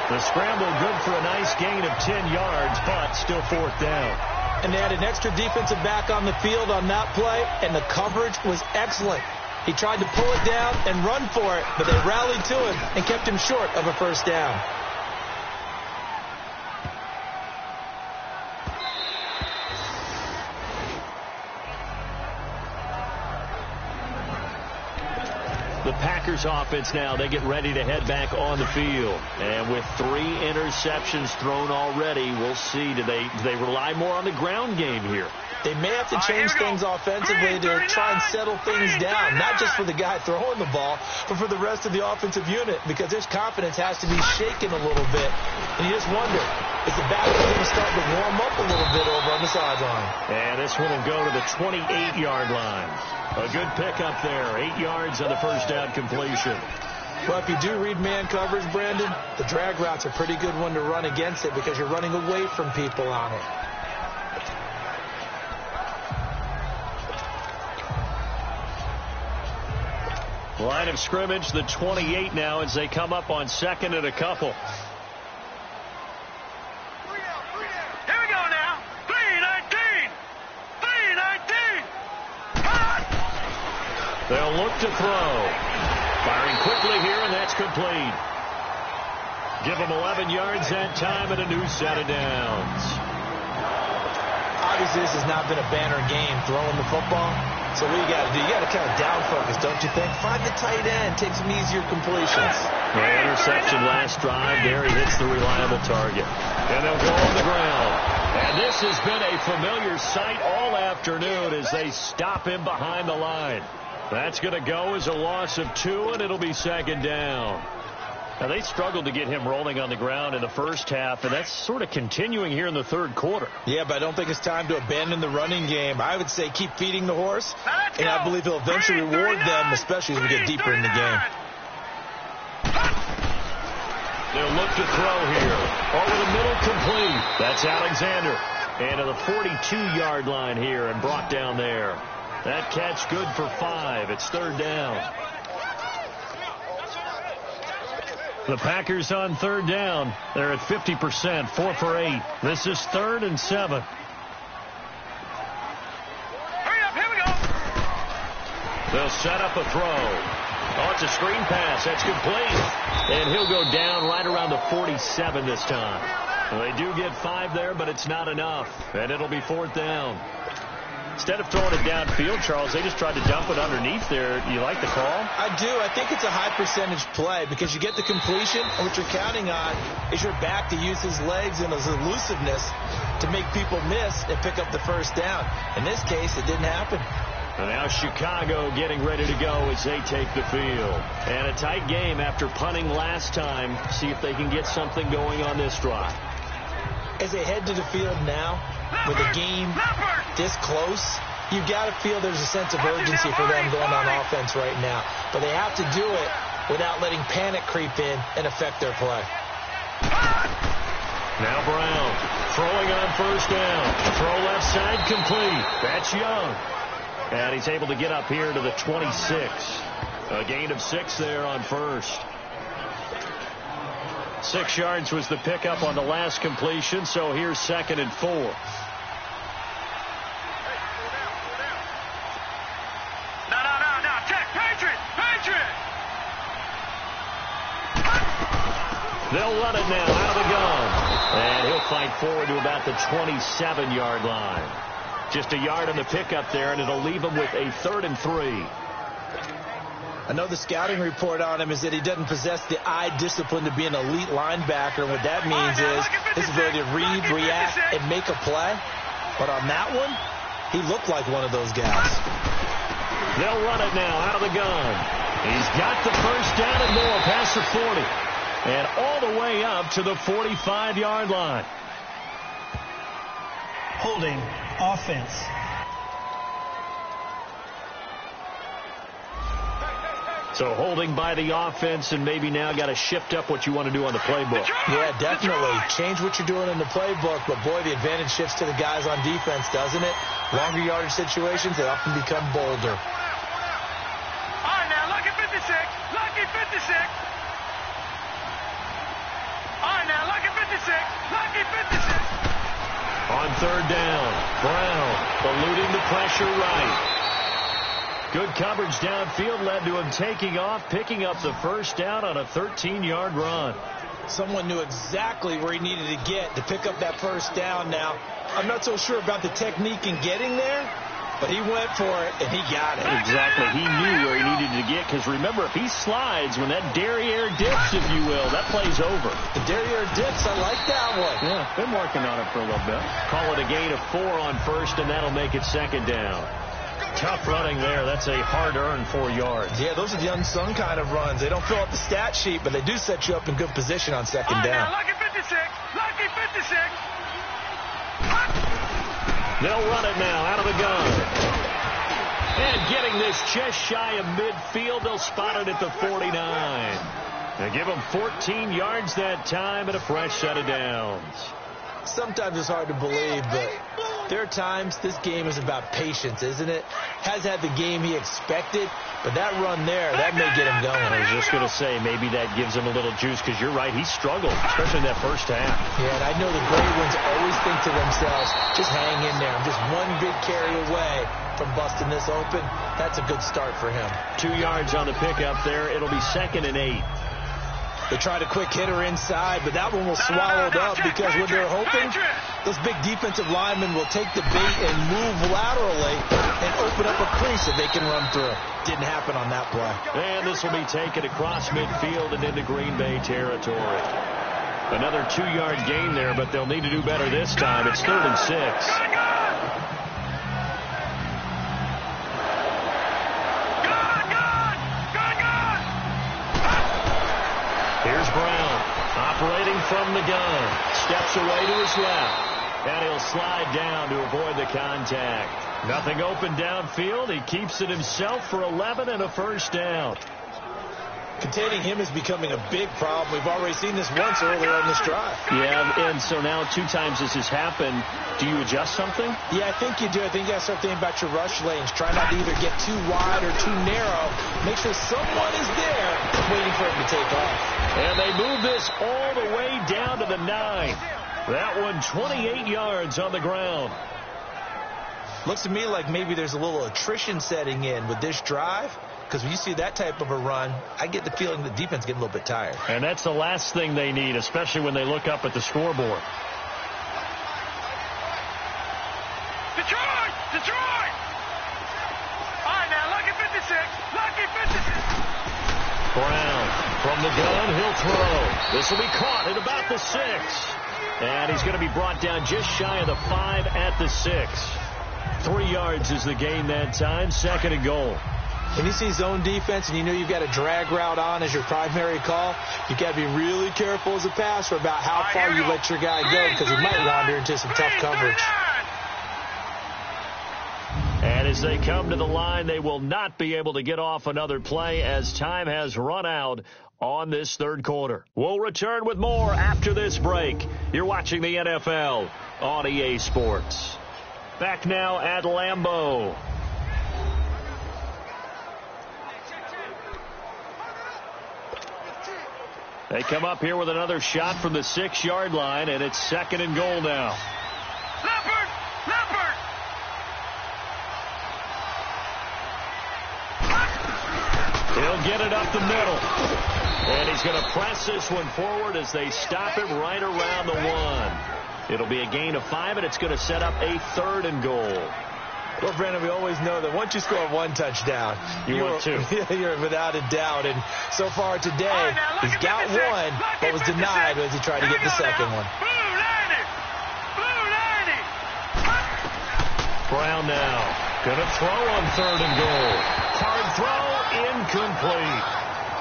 The scramble good for a nice gain of 10 yards, but still 4th down. And they had an extra defensive back on the field on that play, and the coverage was excellent. He tried to pull it down and run for it, but they rallied to him and kept him short of a 1st down. The Packers offense now, they get ready to head back on the field. And with 3 interceptions thrown already, we'll see. Do they rely more on the ground game here? They may have to change things offensively to try and settle things down, not just for the guy throwing the ball, but for the rest of the offensive unit, because his confidence has to be shaken a little bit. And you just wonder, is the backfield going to start to warm up a little bit over on the sideline? And this one will go to the 28-yard line. A good pickup there, 8 yards on the 1st down completion. Well, if you do read man coverage, Brandon, the drag route's a pretty good one to run against it because you're running away from people on it. Line of scrimmage, the 28 now as they come up on 2nd and a couple. Here we go now. 3-19. 3-19. They'll look to throw. Firing quickly here, and that's complete. Give them 11 yards that time and a new set of downs. Obviously, this has not been a banner game throwing the football. So what you got to do, you got to kind of down focus, don't you think? Find the tight end, take some easier completions. The interception last drive there, he hits the reliable target. And they'll go on the ground. And this has been a familiar sight all afternoon as they stop him behind the line. That's going to go as a loss of 2, and it'll be 2nd down. Now, they struggled to get him rolling on the ground in the 1st half, and that's sort of continuing here in the 3rd quarter. Yeah, but I don't think it's time to abandon the running game. I would say keep feeding the horse, and I believe he'll eventually reward them, especially as we get deeper in the game. They'll look to throw here. Over the middle, complete. That's Alexander. And to the 42-yard line here and brought down there. That catch good for 5. It's 3rd down. The Packers on 3rd down. They're at 50%, 4 for 8. This is 3rd and 7. Hurry up, here we go. They'll set up a throw. Oh, it's a screen pass. That's complete. And he'll go down right around the 47 this time. Well, they do get 5 there, but it's not enough. And it'll be 4th down. Instead of throwing it downfield, Charles, they just tried to dump it underneath there. You like the call? I do. I think it's a high percentage play because you get the completion, and what you're counting on is your back to use his legs and his elusiveness to make people miss and pick up the 1st down. In this case, it didn't happen. And now Chicago getting ready to go as they take the field. And a tight game after punting last time. See if they can get something going on this drive. As they head to the field now, with a game this close, you've got to feel there's a sense of urgency for them going on offense right now. But they have to do it without letting panic creep in and affect their play. Now Brown throwing on 1st down. Throw left side complete. That's Young. And he's able to get up here to the 26. A gain of 6 there on 1st. 6 yards was the pickup on the last completion, so here's 2nd and 4. No. Check. Patriot. They'll run it now out of the gun. And he'll fight forward to about the 27-yard line. Just a yard on the pickup there, and it'll leave him with a 3rd and 3. I know the scouting report on him is that he doesn't possess the eye discipline to be an elite linebacker. And what that means is his ability to read, react, and make a play. But on that one, he looked like one of those guys. They'll run it now out of the gun. He's got the first down and more past the 40. And all the way up to the 45-yard line. Holding offense. So holding by the offense, and maybe now got to shift up what you want to do on the playbook. Yeah, definitely. Change what you're doing in the playbook, but boy, the advantage shifts to the guys on defense, doesn't it? Longer yardage situations, they often become bolder. All right, now, lucky 56. Lucky 56. All right, now, lucky 56. Lucky 56. On 3rd down, Brown eluding the pressure right. Good coverage downfield led to him taking off, picking up the first down on a 13-yard run. Someone knew exactly where he needed to get to pick up that first down. Now, I'm not so sure about the technique in getting there, but he went for it, and he got it. Exactly. He knew where he needed to get, because remember, if he slides, when that derriere dips, if you will, that play's over. The derriere dips, I like that one. Yeah, been working on it for a little bit. Call it a gain of 4 on first, and that'll make it 2nd down. Tough running there. That's a hard-earned 4 yards. Yeah, those are the unsung kind of runs. They don't fill up the stat sheet, but they do set you up in good position on 2nd down. Now, lucky 56. Lucky 56. They'll run it now out of the gun. And getting this just shy of midfield, they'll spot it at the 49. They give them 14 yards that time and a fresh set of downs. Sometimes it's hard to believe, but there are times this game is about patience, isn't it? Has had the game he expected, but that run there, that may get him going. I was just going to say, maybe that gives him a little juice, because you're right, he struggled, especially in that first half. Yeah, and I know the great ones always think to themselves, just hang in there. I'm just one big carry away from busting this open. That's a good start for him. 2 yards on the pickup there. It'll be 2nd and 8. They tried a quick hitter inside, but that one was swallowed up because what they're hoping, those big defensive linemen will take the bait and move laterally and open up a crease that they can run through. Didn't happen on that play. And this will be taken across midfield and into Green Bay territory. Another 2-yard gain there, but they'll need to do better this time. It's 3rd and 6. Here's Brown, operating from the gun. Steps away to his left. And he'll slide down to avoid the contact. Nothing open downfield. He keeps it himself for 11 and a first down. Containing him is becoming a big problem. We've already seen this once earlier on this drive. Yeah, and so now 2 times this has happened. Do you adjust something? Yeah, I think you do. I think you got to start thinking about your rush lanes. Try not to either get too wide or too narrow. Make sure someone is there waiting for him to take off. And they move this all the way down to the 9. That one 28 yards on the ground. Looks to me like maybe there's a little attrition setting in with this drive. Because when you see that type of a run, I get the feeling the defense is getting a little bit tired. And that's the last thing they need, especially when they look up at the scoreboard. Detroit! Detroit! All right, now, lucky 56. Lucky 56. Brown from the gun, he'll throw. This will be caught at about the 6. And he's going to be brought down just shy of the 5 at the 6. 3 yards is the gain that time, 2nd and goal. When you see zone defense and you know you've got a drag route on as your primary call, you've got to be really careful as a passer about how far you let your guy go, because he might wander into some tough coverage. And as they come to the line, they will not be able to get off another play as time has run out on this 3rd quarter. We'll return with more after this break. You're watching the NFL on EA Sports. Back now at Lambeau. They come up here with another shot from the 6-yard line, and it's 2nd and goal now. Leopard! Leopard! He'll get it up the middle. And he's going to press this one forward as they stop him right around the 1. It'll be a gain of 5, and it's going to set up a 3rd and goal. Well, Brandon, we always know that once you score 1 touchdown, want 2. You're without a doubt. And so far today, he's got 1, but was denied as he tried to get the second one. Brown now going to throw on 3rd and goal. Hard throw, incomplete.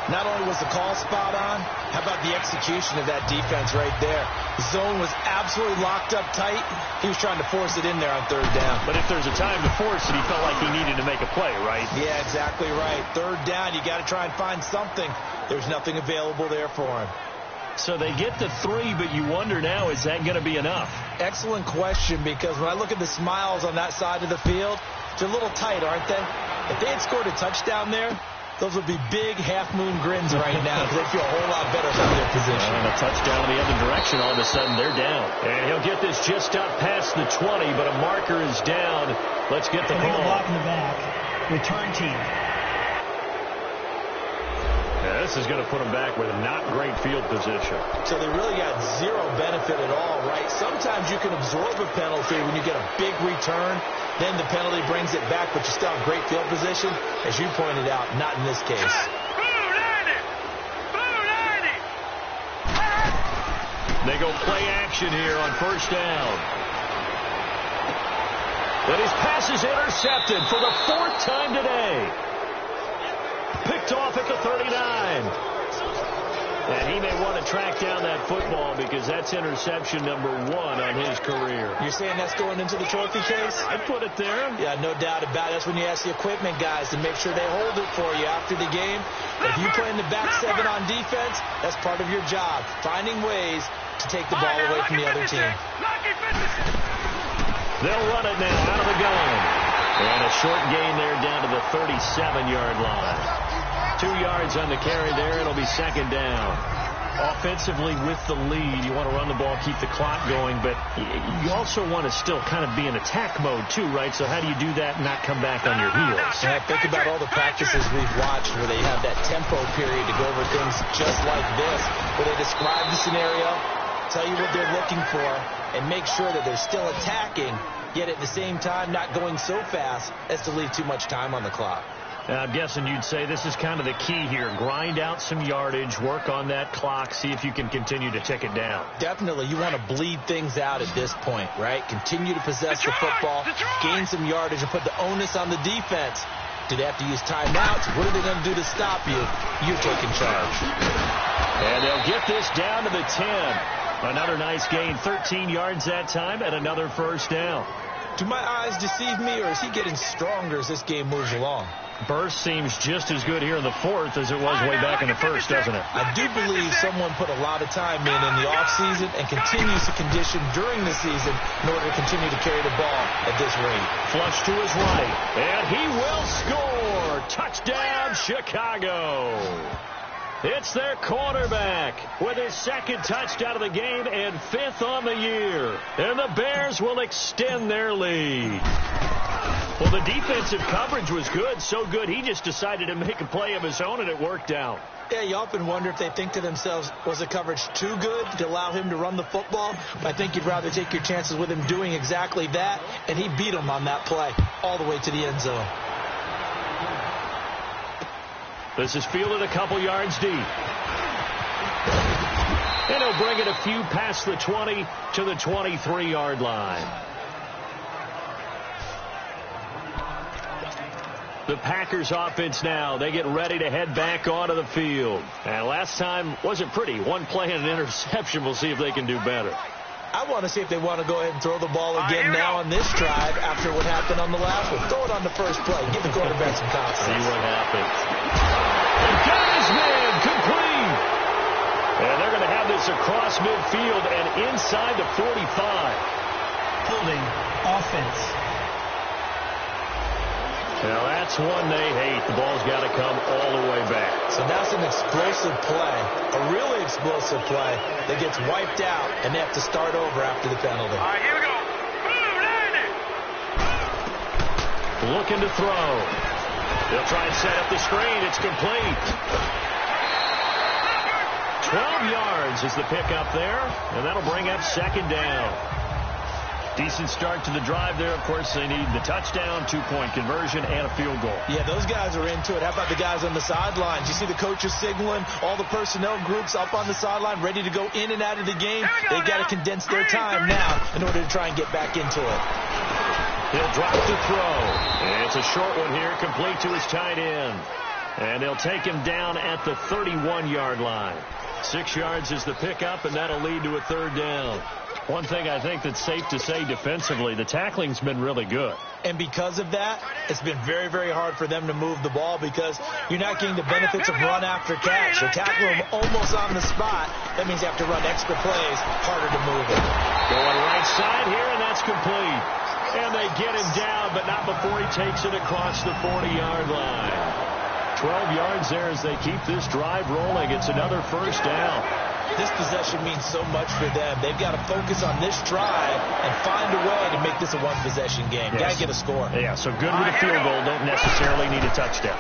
Not only was the call spot on, how about the execution of that defense right there? The zone was absolutely locked up tight. He was trying to force it in there on 3rd down. But if there's a time to force it, he felt like he needed to make a play, right? Yeah, exactly right. 3rd down, you got to try and find something. There's nothing available there for him. So they get to 3, but you wonder now, is that going to be enough? Excellent question, because when I look at the smiles on that side of the field, they're a little tight, aren't they? If they had scored a touchdown there, those would be big half-moon grins right now because they feel a whole lot better about their position. And a touchdown in the other direction, all of a sudden they're down. And he'll get this just up past the 20, but a marker is down. Let's get the call. Block in the back. Return team. Yeah, this is going to put them back with not great field position. So they really got zero benefit at all, right? Sometimes you can absorb a penalty when you get a big return. Then the penalty brings it back, but you still have great field position. As you pointed out, not in this case. They go play action here on 1st down. But his pass is intercepted for the 4th time today. Picked off at the 39. And he may want to track down that football because that's interception number 1 on his career. You're saying that's going into the trophy case? I'd put it there. Yeah, no doubt about it. That's when you ask the equipment guys to make sure they hold it for you after the game. But if you play in the back 7 on defense, that's part of your job, finding ways to take the ball away from the other team. They'll run it now out of the gun. And a short gain there down to the 37-yard line. 2 yards on the carry there. It'll be 2nd down. Offensively with the lead, you want to run the ball, keep the clock going, but you also want to still kind of be in attack mode too, right? So how do you do that and not come back on your heels? Yeah, think about all the practices we've watched where they have that tempo period to go over things just like this, where they describe the scenario, tell you what they're looking for, and make sure that they're still attacking, yet at the same time not going so fast as to leave too much time on the clock. I'm guessing you'd say this is kind of the key here. Grind out some yardage, work on that clock, see if you can continue to tick it down. Definitely. You want to bleed things out at this point, right? Continue to possess the football, gain some yardage, and put the onus on the defense. Do they have to use timeouts? What are they going to do to stop you? You're taking charge. And they'll get this down to the 10. Another nice gain, 13 yards that time, and another 1st down. Do my eyes deceive me, or is he getting stronger as this game moves along? Burst seems just as good here in the 4th as it was way back in the 1st, doesn't it? I do believe someone put a lot of time in the offseason and continues to condition during the season in order to continue to carry the ball at this rate. Flush to his right, and he will score. Touchdown, Chicago. It's their quarterback with his 2nd touchdown of the game and 5th on the year. And the Bears will extend their lead. Well, the defensive coverage was good, so good he just decided to make a play of his own, and it worked out. Yeah, you often wonder if they think to themselves, was the coverage too good to allow him to run the football? I think you'd rather take your chances with him doing exactly that, and he beat him on that play all the way to the end zone. This is fielded a couple yards deep. And he'll bring it a few past the 20 to the 23-yard line. The Packers offense now, they get ready to head back onto the field. And last time wasn't pretty. One play and an interception. We'll see if they can do better. I want to see if they want to go ahead and throw the ball again now on this drive after what happened on the last one. Throw it on the first play. Give the quarterback some confidence. See what happens. And got his man complete. And they're going to have this across midfield and inside the 45. Holding offense. Now that's one they hate. The ball's got to come all the way back. So that's an explosive play, a really explosive play that gets wiped out, and they have to start over after the penalty. All right, here we go. Looking to throw. They'll try and set up the screen. It's complete. 12 yards is the pickup there, and that'll bring up second down. Decent start to the drive there. Of course, they need the touchdown, 2-point conversion, and a field goal. Yeah, those guys are into it. How about the guys on the sidelines? You see the coaches signaling, all the personnel groups up on the sideline, ready to go in and out of the game. They've got to condense their time now in order to try and get back into it. He'll drop to throw. And it's a short one here, complete to his tight end. And they'll take him down at the 31-yard line. 6 yards is the pickup, and that'll lead to a third down. One thing I think that's safe to say defensively, the tackling's been really good. And because of that, it's been very, very hard for them to move the ball because you're not getting the benefits of run after catch. You're tackling them almost on the spot. That means you have to run extra plays, harder to move it. Going right side here, and that's complete. And they get him down, but not before he takes it across the 40-yard line. 12 yards there as they keep this drive rolling. It's another first down. This possession means so much for them. They've got to focus on this drive and find a way to make this a one-possession game. Yes. Got to get a score. Yeah, so good with a field goal. Don't necessarily need a touchdown.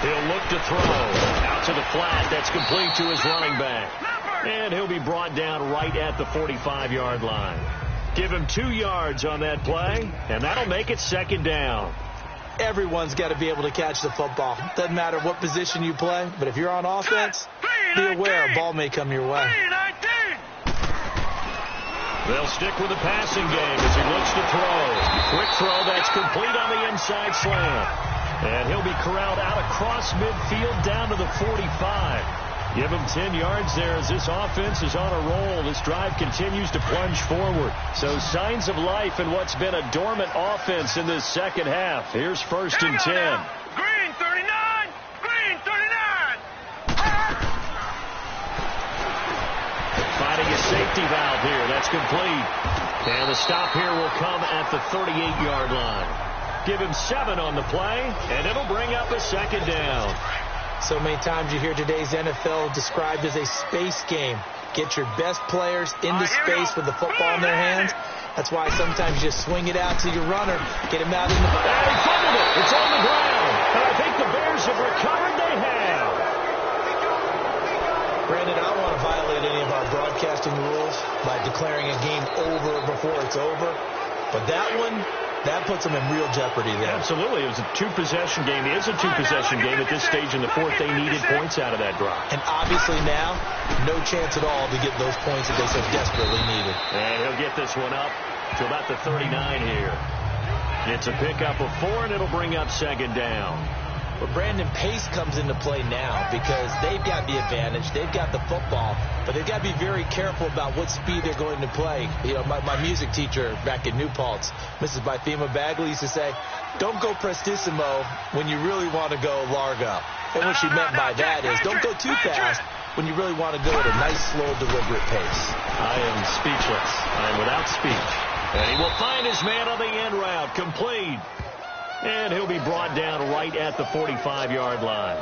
He'll look to throw. Out to the flat. That's complete to his running back. And he'll be brought down right at the 45-yard line. Give him 2 yards on that play, and that'll make it second down. Everyone's got to be able to catch the football. Doesn't matter what position you play, but if you're on offense, be aware a ball may come your way. They'll stick with the passing game as he looks to throw. Quick throw that's complete on the inside slant. And he'll be corralled out across midfield down to the 45. Give him 10 yards there as this offense is on a roll. This drive continues to plunge forward. So signs of life in what's been a dormant offense in this second half. Here's first and 10. Green 39! Green 39! Finding a safety valve here. That's complete. And the stop here will come at the 38-yard line. Give him 7 on the play, and it'll bring up a second down. So many times you hear today's NFL described as a space game. Get your best players into space with the football in their hands. That's why sometimes you just swing it out to your runner, get him out in the... And he fumbled it. It's on the ground. And I think the Bears have recovered. They have. Brandon, I don't want to violate any of our broadcasting rules by declaring a game over before it's over. But that one... that puts them in real jeopardy there. Absolutely. It was a two-possession game. It is a two-possession game at this stage in the fourth. They needed points out of that drive. And obviously now, no chance at all to get those points that they so desperately needed. And he'll get this one up to about the 39 here. It's a pickup of 4, and it'll bring up second down. But Brandon, pace comes into play now because they've got the advantage. They've got the football, but they've got to be very careful about what speed they're going to play. You know, my music teacher back at New Paltz, Mrs. Bythema Bagley, used to say, don't go prestissimo when you really want to go largo. And what she meant by that is don't go too fast when you really want to go at a nice, slow, deliberate pace. I am speechless. I am without speech. And he will find his man on the end route, complete. And he'll be brought down right at the 45-yard line.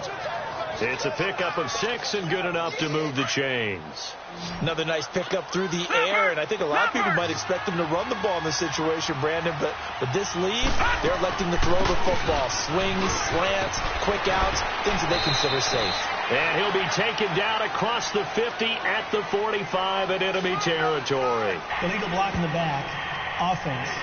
It's a pickup of 6 and good enough to move the chains. Another nice pickup through the air, and I think a lot of people might expect him to run the ball in this situation, Brandon, but with this lead, they're electing to throw the football. Swings, slants, quick outs, things that they consider safe. And he'll be taken down across the 50 at the 45 in enemy territory. Illegal block in the back. Offense.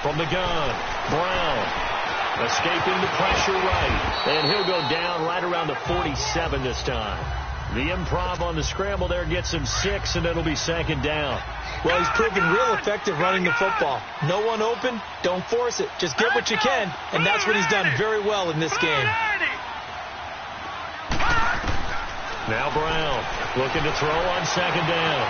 From the gun, Brown escaping the pressure right, and he'll go down right around the 47 this time. The improv on the scramble there gets him 6, and it'll be second down. Well, he's proven real effective running the football. No one open, don't force it. Just get what you can, and that's what he's done very well in this game. Now Brown looking to throw on second down.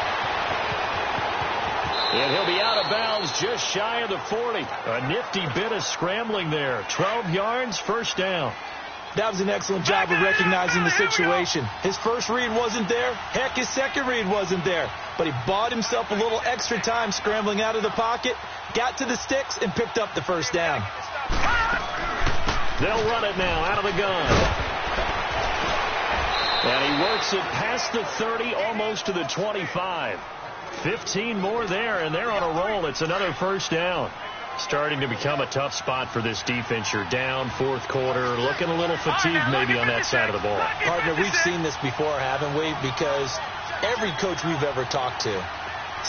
And he'll be out of bounds just shy of the 40. A nifty bit of scrambling there. 12 yards, first down. That was an excellent job of recognizing the situation. His first read wasn't there. Heck, his second read wasn't there. But he bought himself a little extra time scrambling out of the pocket, got to the sticks, and picked up the first down. They'll run it now out of the gun. And he works it past the 30, almost to the 25. 15 more there, and they're on a roll. It's another first down. Starting to become a tough spot for this defense. You're down fourth quarter, looking a little fatigued maybe on that side of the ball. Partner, we've seen this before, haven't we? Because every coach we've ever talked to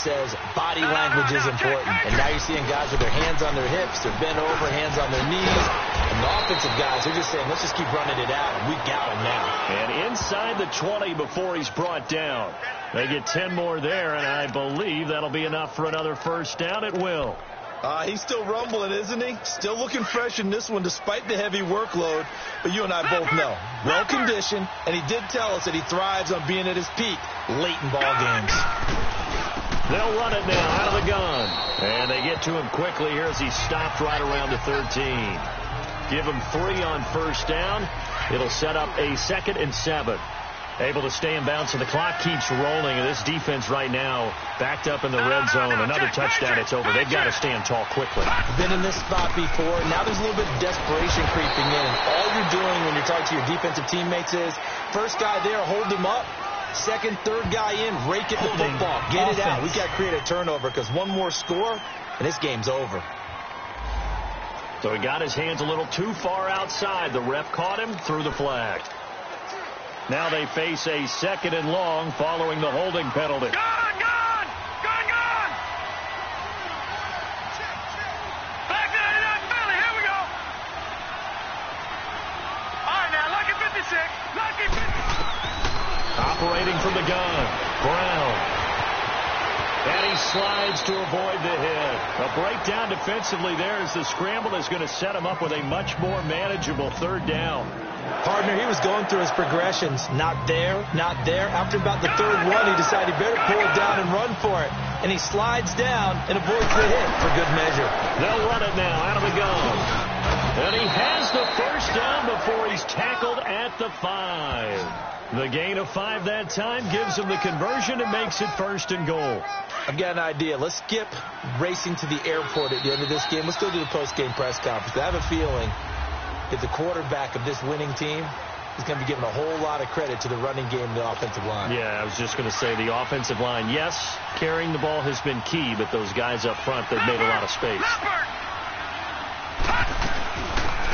says body language is important. And now you're seeing guys with their hands on their hips, they're bent over, hands on their knees. And the offensive guys, they're just saying, let's just keep running it out, and we got him now. And inside the 20 before he's brought down. They get 10 more there, and I believe that'll be enough for another first down. It will. He's still rumbling, isn't he? Still looking fresh in this one despite the heavy workload. But you and I both know, well-conditioned, and he did tell us that he thrives on being at his peak late in ball games. They'll run it now out of the gun. And they get to him quickly here as he stopped right around the 13. Give him 3 on first down. It'll set up a 2nd and 7. Able to stay in bounds, and the clock keeps rolling. And this defense right now backed up in the red zone. Another touchdown, it's over. They've got to stand tall quickly. Been in this spot before. Now there's a little bit of desperation creeping in. And all you're doing when you're talking to your defensive teammates is, first guy there, hold him up. Second, third guy in, rake it the football. Get it out. We've got to create a turnover because one more score, and this game's over. So he got his hands a little too far outside. The ref caught him, threw the flag. Now they face a 2nd and long following the holding penalty. Gone! Back to the Philly, here we go. All right, now, lucky 56. Lucky 56. Operating from the gun, Brown. And he slides to avoid the hit. A breakdown defensively there as the scramble is going to set him up with a much more manageable 3rd down. Partner, he was going through his progressions. Not there, not there. After about the 3rd one, he decided he better pull it down and run for it. And he slides down and avoids the hit for good measure. They'll run it now out of the gun. And he has the first down before he's tackled at the 5. The gain of 5 that time gives him the conversion and makes it 1st and goal. I've got an idea. Let's skip racing to the airport at the end of this game. Let's go to the post-game press conference. I have a feeling that the quarterback of this winning team is going to be given a whole lot of credit to the running game and the offensive line. Yeah, I was just going to say the offensive line, yes, carrying the ball has been key, but those guys up front, they've made a lot of space.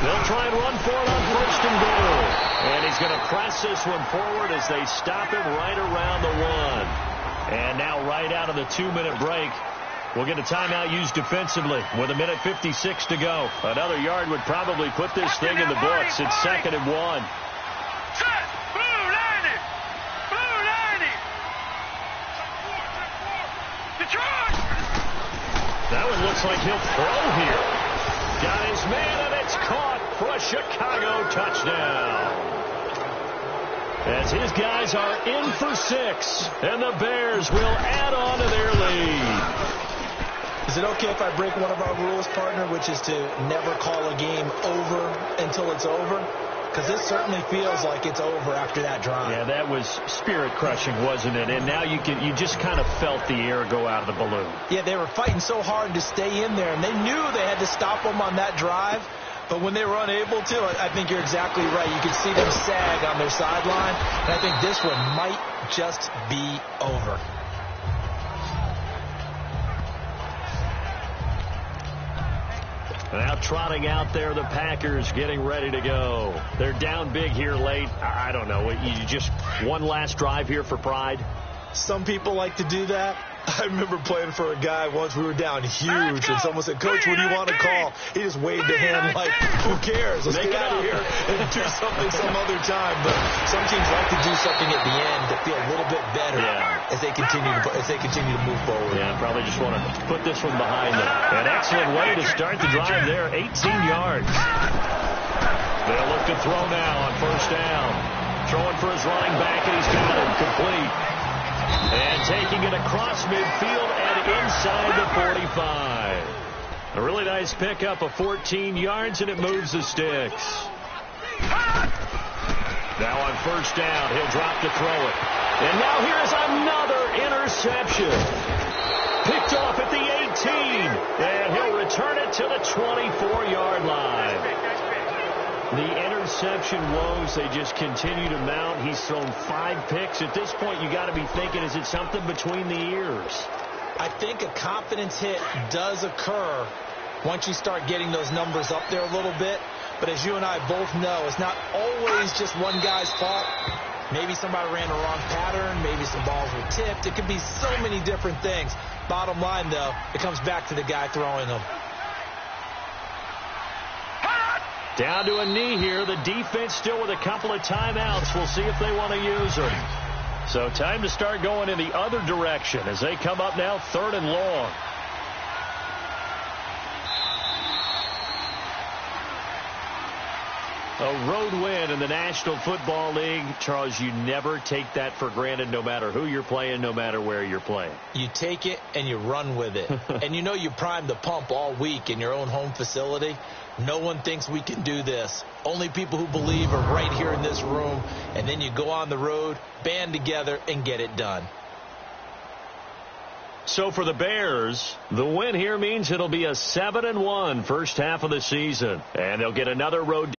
They'll try and run for it on 1st and goal. And he's going to press this one forward as they stop him right around the 1. And now right out of the 2-minute break, we'll get a timeout used defensively with 1:56 to go. Another yard would probably put this thing in the books. It's 2nd and 1. Set! Blue 90! Blue 90! Detroit! That one looks like he'll throw here. Got his man, and it's caught for a Chicago touchdown. As his guys are in for 6, and the Bears will add on to their lead. Is it okay if I break one of our rules, partner, which is to never call a game over until it's over? Because this certainly feels like it's over after that drive. Yeah, that was spirit-crushing, wasn't it? And now you just kind of felt the air go out of the balloon. Yeah, they were fighting so hard to stay in there, and they knew they had to stop them on that drive. But when they were unable to, I think you're exactly right. You could see them sag on their sideline, and I think this one might just be over. Now trotting out there, the Packers getting ready to go. They're down big here late. I don't know. You just one last drive here for pride? Some people like to do that. I remember playing for a guy once. We were down huge, and someone said, "Coach, what do you want to call?" He just waved a hand like, "Who cares? Let's get out of here and do something some other time." But some teams like to do something at the end to feel a little bit better as they continue to move forward. Yeah, probably just want to put this one behind them. An excellent way to start the drive there. 18 yards. They'll look to throw now on 1st down. throwing for his running back, and he's got it complete. And taking it across midfield and inside the 45. A really nice pickup of 14 yards, and it moves the sticks. Now on first down, he'll drop to throw it. And now here's another interception. Picked off at the 18. And he'll return it to the 24-yard line. The interception woes, they just continue to mount. He's thrown 5 picks. At this point, you got to be thinking, is it something between the ears? I think a confidence hit does occur once you start getting those numbers up there a little bit. But as you and I both know, it's not always just one guy's fault. Maybe somebody ran the wrong pattern. Maybe some balls were tipped. It could be so many different things. Bottom line, though, it comes back to the guy throwing them. Down to a knee here. The defense still with a couple of timeouts. We'll see if they want to use them. So time to start going in the other direction as they come up now 3rd and long. A road win in the National Football League. Charles, you never take that for granted no matter who you're playing, no matter where you're playing. You take it and you run with it. And you know you primed the pump all week in your own home facility. No one thinks we can do this. Only people who believe are right here in this room. And then you go on the road, band together, and get it done. So for the Bears, the win here means it'll be a 7-1 first half of the season. And they'll get another road